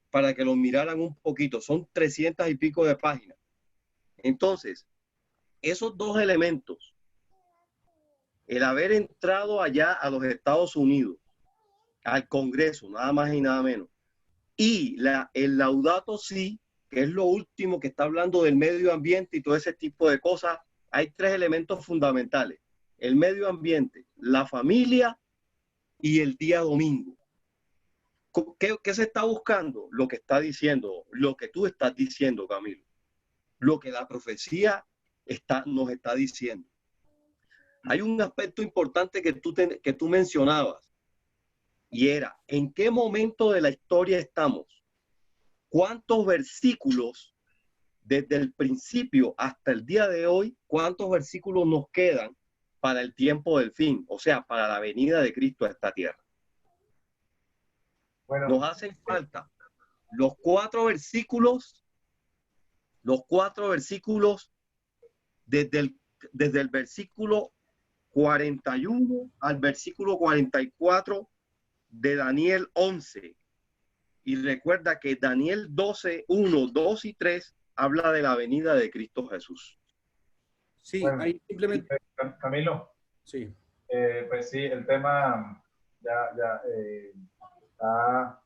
para que lo miraran un poquito. Son 300 y pico de páginas. Entonces, esos dos elementos, el haber entrado allá a los Estados Unidos, al Congreso, nada más y nada menos, y el Laudato Si, que es lo último que está hablando del medio ambiente y todo ese tipo de cosas, hay tres elementos fundamentales: el medio ambiente, la familia y el día domingo. ¿Qué se está buscando? Lo que está diciendo, lo que tú estás diciendo, Camilo, lo que la profecía nos está diciendo. Hay un aspecto importante que tú mencionabas, y era, ¿en qué momento de la historia estamos? ¿Cuántos versículos desde el principio hasta el día de hoy, cuántos versículos nos quedan para el tiempo del fin? O sea, para la venida de Cristo a esta tierra. Bueno, nos hacen falta los cuatro versículos desde el versículo 41 al versículo 44 de Daniel 11. Y recuerda que Daniel 12, 1, 2 y 3 habla de la venida de Cristo Jesús. Sí, bueno, ahí simplemente... Camilo. Sí. Pues sí, el tema ya está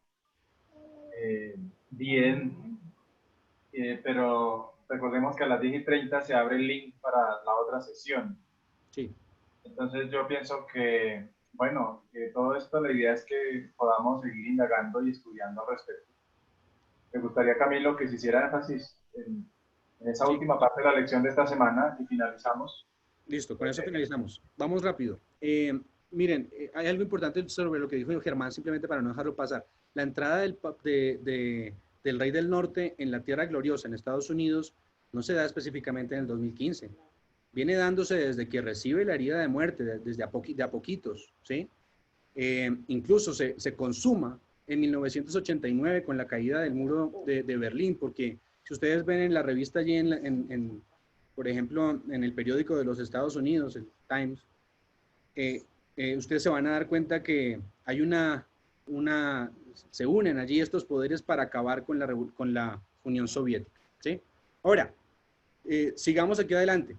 bien, pero recordemos que a las 10:30 se abre el link para la otra sesión. Sí. Entonces yo pienso que, bueno, que todo esto, la idea es que podamos seguir indagando y estudiando al respecto. Me gustaría, Camilo, que se hiciera énfasis en esa última parte de la lección de esta semana y finalizamos. Listo, con eso finalizamos. Vamos rápido. Miren, hay algo importante sobre lo que dijo Germán, simplemente para no dejarlo pasar. La entrada del Rey del Norte en la Tierra Gloriosa en Estados Unidos no se da específicamente en el 2015. Viene dándose desde que recibe la herida de muerte, desde de a poquitos, ¿sí? Incluso se consuma en 1989 con la caída del muro de Berlín, porque si ustedes ven en la revista allí, por ejemplo, en el periódico de los Estados Unidos, el Times, ustedes se van a dar cuenta que hay se unen allí estos poderes para acabar con la Unión Soviética, ¿sí? Ahora, Sigamos aquí adelante.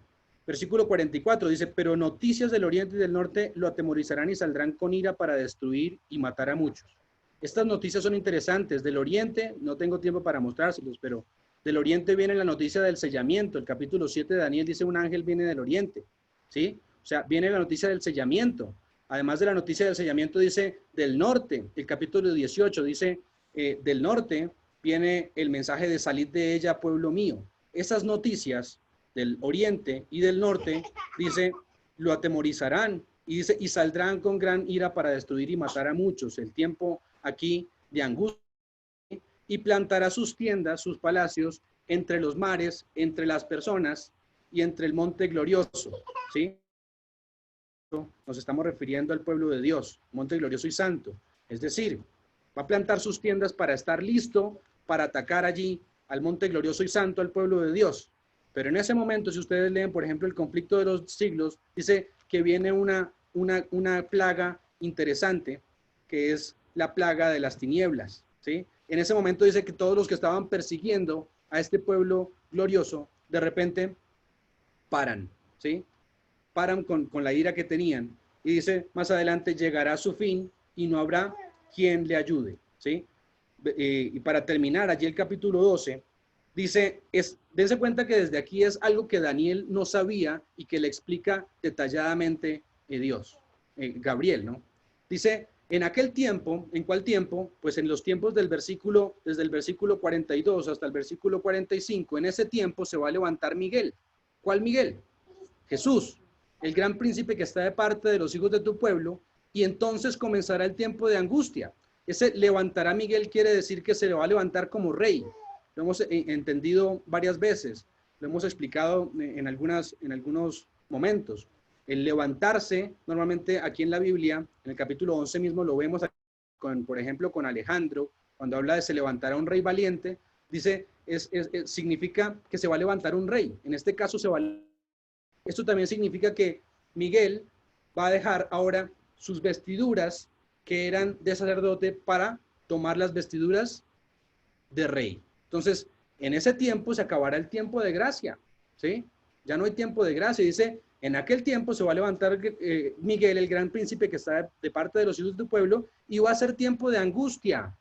Versículo 44 dice, pero noticias del oriente y del norte lo atemorizarán y saldrán con ira para destruir y matar a muchos. Estas noticias son interesantes. Del oriente, no tengo tiempo para mostrárselos, pero del oriente viene la noticia del sellamiento. El capítulo 7 de Daniel dice un ángel viene del oriente, ¿sí? O sea, viene la noticia del sellamiento. Además de la noticia del sellamiento dice del norte. El capítulo 18 dice del norte viene el mensaje de salid de ella, pueblo mío. Esas noticias del oriente y del norte, dice, lo atemorizarán y dice, y saldrán con gran ira para destruir y matar a muchos. El tiempo aquí de angustia, y plantará sus tiendas, sus palacios, entre los mares, entre las personas y entre el monte glorioso, ¿sí? Nos estamos refiriendo al pueblo de Dios, monte glorioso y santo. Es decir, va a plantar sus tiendas para estar listo para atacar allí al monte glorioso y santo, al pueblo de Dios. Pero en ese momento, si ustedes leen, por ejemplo, el conflicto de los siglos, dice que viene una plaga interesante, que es la plaga de las tinieblas, ¿sí? En ese momento dice que todos los que estaban persiguiendo a este pueblo glorioso, de repente paran, ¿sí? Paran con la ira que tenían. Y dice, más adelante llegará su fin y no habrá quien le ayude, ¿sí? Y para terminar, allí el capítulo 12, dice, dense cuenta que desde aquí es algo que Daniel no sabía y que le explica detalladamente Dios, Gabriel, ¿no? Dice, en aquel tiempo, ¿en cuál tiempo? Pues en los tiempos del versículo, desde el versículo 42 hasta el versículo 45, en ese tiempo se va a levantar Miguel. ¿Cuál Miguel? Jesús, el gran príncipe que está de parte de los hijos de tu pueblo, y entonces comenzará el tiempo de angustia. Ese levantará Miguel quiere decir que se le va a levantar como rey. Lo hemos entendido varias veces, lo hemos explicado en algunos momentos. El levantarse, normalmente aquí en la Biblia, en el capítulo 11 mismo lo vemos, por ejemplo, con Alejandro, cuando habla de se levantará un rey valiente, dice, significa que se va a levantar un rey. En este caso esto también significa que Miguel va a dejar ahora sus vestiduras que eran de sacerdote para tomar las vestiduras de rey. Entonces, en ese tiempo se acabará el tiempo de gracia, ¿sí? Ya no hay tiempo de gracia. Dice, en aquel tiempo se va a levantar Miguel, el gran príncipe que está de parte de los hijos de tu pueblo, y va a ser tiempo de angustia.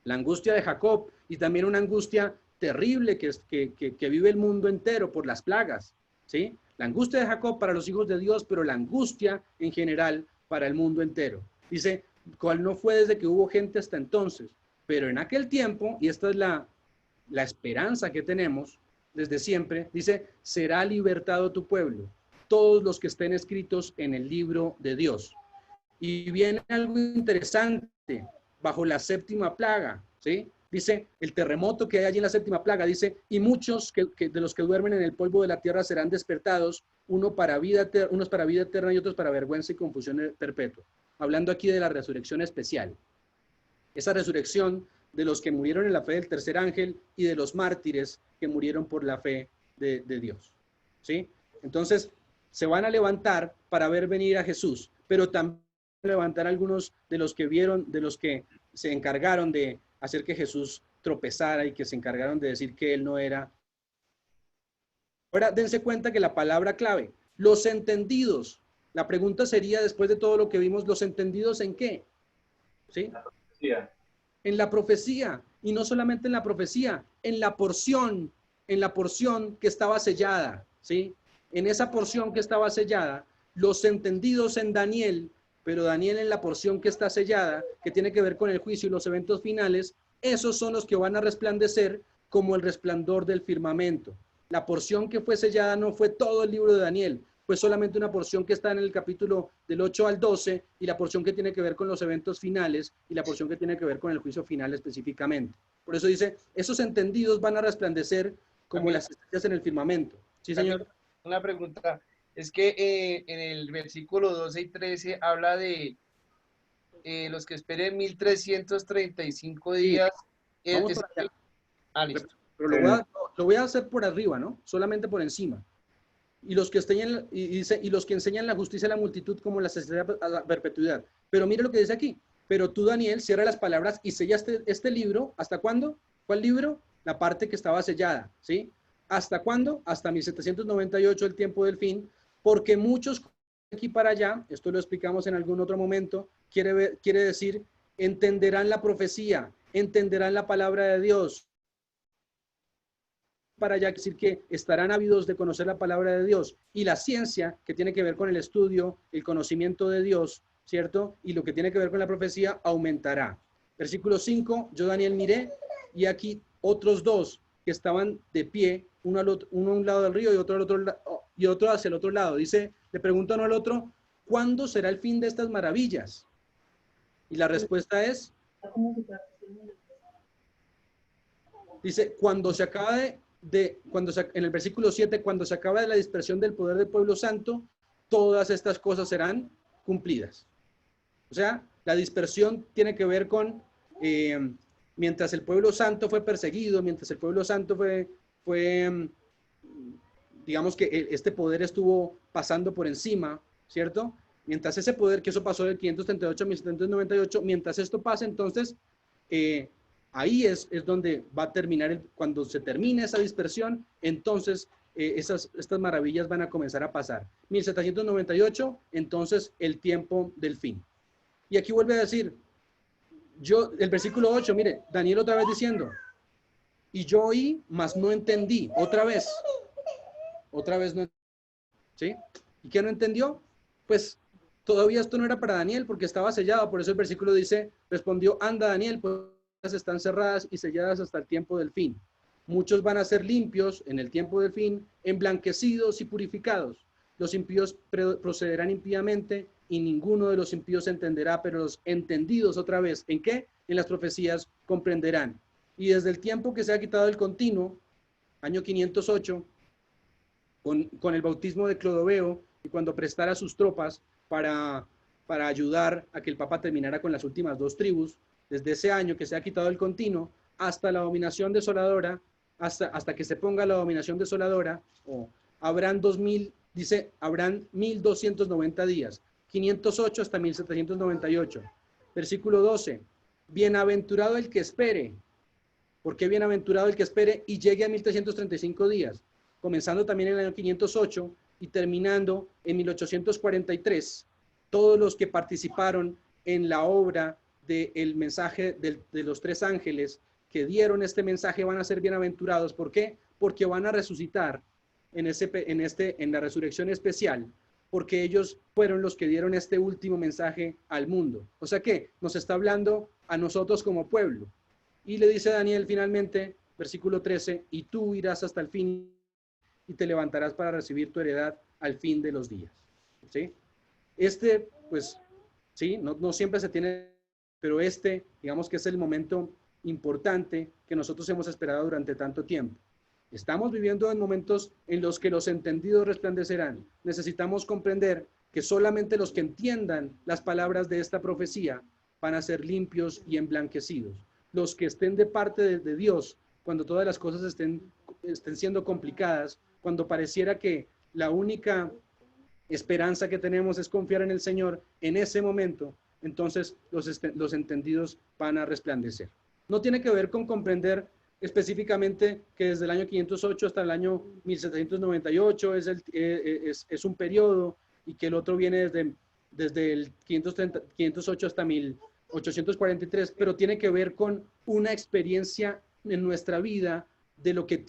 La angustia de Jacob y también una angustia terrible que vive el mundo entero por las plagas, ¿sí? La angustia de Jacob para los hijos de Dios, pero la angustia en general para el mundo entero. Dice, cual no fue desde que hubo gente hasta entonces, pero en aquel tiempo, y esta es la esperanza que tenemos desde siempre, dice, será libertado tu pueblo, todos los que estén escritos en el libro de Dios. Y viene algo interesante, bajo la séptima plaga, ¿sí? Dice, el terremoto que hay allí en la séptima plaga, dice, y muchos de los que duermen en el polvo de la tierra serán despertados, unos para vida eterna y otros para vergüenza y confusión perpetua. Hablando aquí de la resurrección especial. Esa resurrección de los que murieron en la fe del tercer ángel y de los mártires que murieron por la fe de Dios, ¿sí? Entonces, se van a levantar para ver venir a Jesús, pero también levantar algunos de los que se encargaron de hacer que Jesús tropezara y que se encargaron de decir que él no era. Ahora, dense cuenta que la palabra clave, los entendidos, la pregunta sería, después de todo lo que vimos, ¿los entendidos en qué? ¿Sí? En la profecía, y no solamente en la profecía, en la porción que estaba sellada, ¿sí? En esa porción que estaba sellada, los entendidos en Daniel, pero Daniel en la porción que está sellada, que tiene que ver con el juicio y los eventos finales, esos son los que van a resplandecer como el resplandor del firmamento. La porción que fue sellada no fue todo el libro de Daniel, fue solamente una porción que está en el capítulo del 8 al 12 y la porción que tiene que ver con los eventos finales y la porción que tiene que ver con el juicio final específicamente. Por eso dice, esos entendidos van a resplandecer como las estrellas en el firmamento. Sí, señor. Una pregunta, es que en el versículo 12 y 13 habla de los que esperen 1335 días. Sí. Vamos por allá. Listo. Pero lo voy a hacer por arriba, ¿no? Solamente por encima. Y los que y los que enseñan la justicia a la multitud como las estrellas a la perpetuidad. Pero mire lo que dice aquí. Pero tú, Daniel, cierra las palabras y sella este libro. ¿Hasta cuándo? ¿Cuál libro? La parte que estaba sellada, ¿sí? ¿Hasta cuándo? Hasta 1798, el tiempo del fin, porque muchos aquí para allá, esto lo explicamos en algún otro momento, quiere decir, entenderán la profecía, entenderán la palabra de Dios. Para allá, decir que estarán ávidos de conocer la palabra de Dios, y la ciencia, que tiene que ver con el estudio, el conocimiento de Dios, ¿cierto? Y lo que tiene que ver con la profecía, aumentará. Versículo 5, yo Daniel miré, y aquí otros dos que estaban de pie, uno a un lado del río y otro hacia el otro lado. Dice, le pregunto uno al otro, ¿cuándo será el fin de estas maravillas? Y la respuesta es, dice, cuando se acabe en el versículo 7, cuando se acaba de la dispersión del poder del pueblo santo, todas estas cosas serán cumplidas. O sea, la dispersión tiene que ver con, mientras el pueblo santo fue perseguido, mientras el pueblo santo fue digamos que este poder estuvo pasando por encima, ¿cierto? Mientras ese poder, que eso pasó del 538 a 1798, mientras esto pase, entonces, ahí es donde va a terminar, cuando se termine esa dispersión, entonces estas maravillas van a comenzar a pasar. 1798, entonces el tiempo del fin. Y aquí vuelve a decir, el versículo 8, mire, Daniel otra vez diciendo, y yo oí, mas no entendí, otra vez no, ¿sí? ¿Y qué no entendió? Pues todavía esto no era para Daniel porque estaba sellado, por eso el versículo dice, respondió, anda Daniel, pues están cerradas y selladas hasta el tiempo del fin. Muchos van a ser limpios en el tiempo del fin, emblanquecidos y purificados. Los impíos procederán impíamente y ninguno de los impíos entenderá, pero los entendidos otra vez, ¿en qué? En las profecías comprenderán. Y desde el tiempo que se ha quitado el continuo, año 508, con el bautismo de Clodoveo y cuando prestara sus tropas para ayudar a que el Papa terminara con las últimas dos tribus, desde ese año que se ha quitado el continuo hasta la dominación desoladora, hasta que se ponga la dominación desoladora, habrán 1290 días, 508 hasta 1798. Versículo 12, bienaventurado el que espere. ¿Por qué bienaventurado el que espere y llegue a 1335 días? Comenzando también en el año 508 y terminando en 1843, todos los que participaron en la obra del mensaje de los tres ángeles que dieron este mensaje van a ser bienaventurados. ¿Por qué? Porque van a resucitar en la resurrección especial, porque ellos fueron los que dieron este último mensaje al mundo. O sea que nos está hablando a nosotros como pueblo. Y le dice Daniel finalmente, versículo 13, y tú irás hasta el fin y te levantarás para recibir tu heredad al fin de los días. ¿Sí? Pues, sí, no siempre se tiene, pero digamos que es el momento importante que nosotros hemos esperado durante tanto tiempo. Estamos viviendo en momentos en los que los entendidos resplandecerán. Necesitamos comprender que solamente los que entiendan las palabras de esta profecía van a ser limpios y emblanquecidos. Los que estén de parte de Dios, cuando todas las cosas estén siendo complicadas, cuando pareciera que la única esperanza que tenemos es confiar en el Señor, en ese momento, entonces los entendidos van a resplandecer. No tiene que ver con comprender específicamente que desde el año 508 hasta el año 1798 es un periodo y que el otro viene desde el 508 hasta 1843, pero tiene que ver con una experiencia en nuestra vida de lo que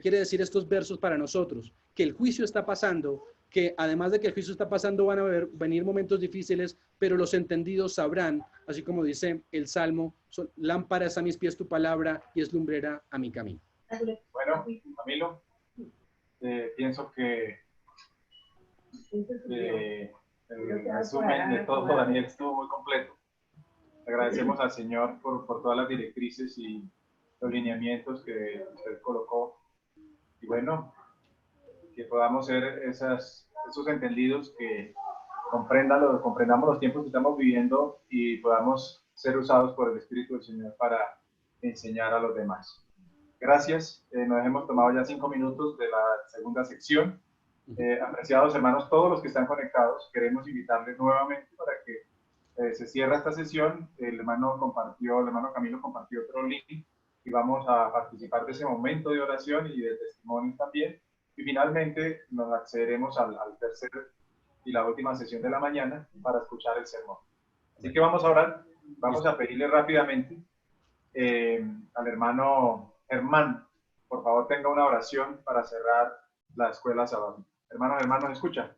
quiere decir estos versos para nosotros, que el juicio está pasando, que además de que el juicio está pasando van a venir momentos difíciles, pero los entendidos sabrán, así como dice el Salmo, lámpara es a mis pies tu palabra y es lumbrera a mi camino. Bueno, Camilo, pienso que el resumen de todo, Daniel, estuvo muy completo. Agradecemos al Señor por todas las directrices y los lineamientos que usted colocó. Y bueno, que podamos ser esos entendidos que comprendamos los tiempos que estamos viviendo y podamos ser usados por el Espíritu del Señor para enseñar a los demás. Gracias. Nos hemos tomado ya 5 minutos de la segunda sección. Apreciados hermanos, todos los que están conectados, queremos invitarles nuevamente para que se cierre esta sesión. El hermano Camilo compartió otro link y vamos a participar de ese momento de oración y de testimonio también. Y finalmente nos accederemos al tercer y la última sesión de la mañana para escuchar el sermón. Así que vamos a orar, vamos a pedirle rápidamente al hermano Germán, por favor tenga una oración para cerrar la escuela sabática. Hermano Germán, ¿nos escucha?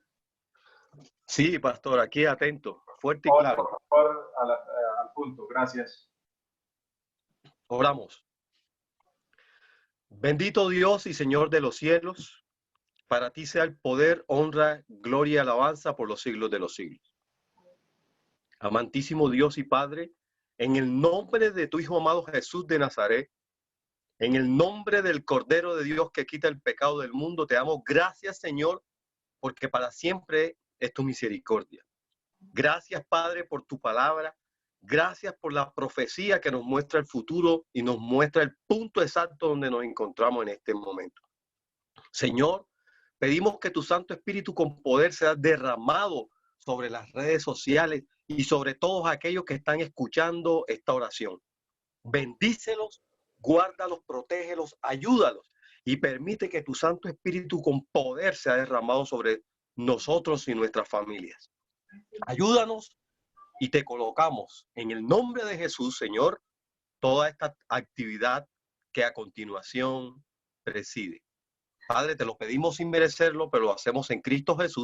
Sí, pastor, aquí atento, fuerte y Por claro. favor, al punto, gracias. Oramos. Bendito Dios y Señor de los cielos, para ti sea el poder, honra, gloria y alabanza por los siglos de los siglos. Amantísimo Dios y Padre, en el nombre de tu Hijo amado Jesús de Nazaret, en el nombre del Cordero de Dios que quita el pecado del mundo, te damos gracias, Señor, porque para siempre es tu misericordia. Gracias, Padre, por tu palabra. Gracias por la profecía que nos muestra el futuro y nos muestra el punto exacto donde nos encontramos en este momento. Señor, pedimos que tu Santo Espíritu con poder sea derramado sobre las redes sociales y sobre todos aquellos que están escuchando esta oración. Bendícelos, guárdalos, protégelos, ayúdalos y permite que tu Santo Espíritu con poder sea derramado sobre nosotros y nuestras familias. Ayúdanos y te colocamos en el nombre de Jesús, Señor, toda esta actividad que a continuación preside. Padre, te lo pedimos sin merecerlo, pero lo hacemos en Cristo Jesús.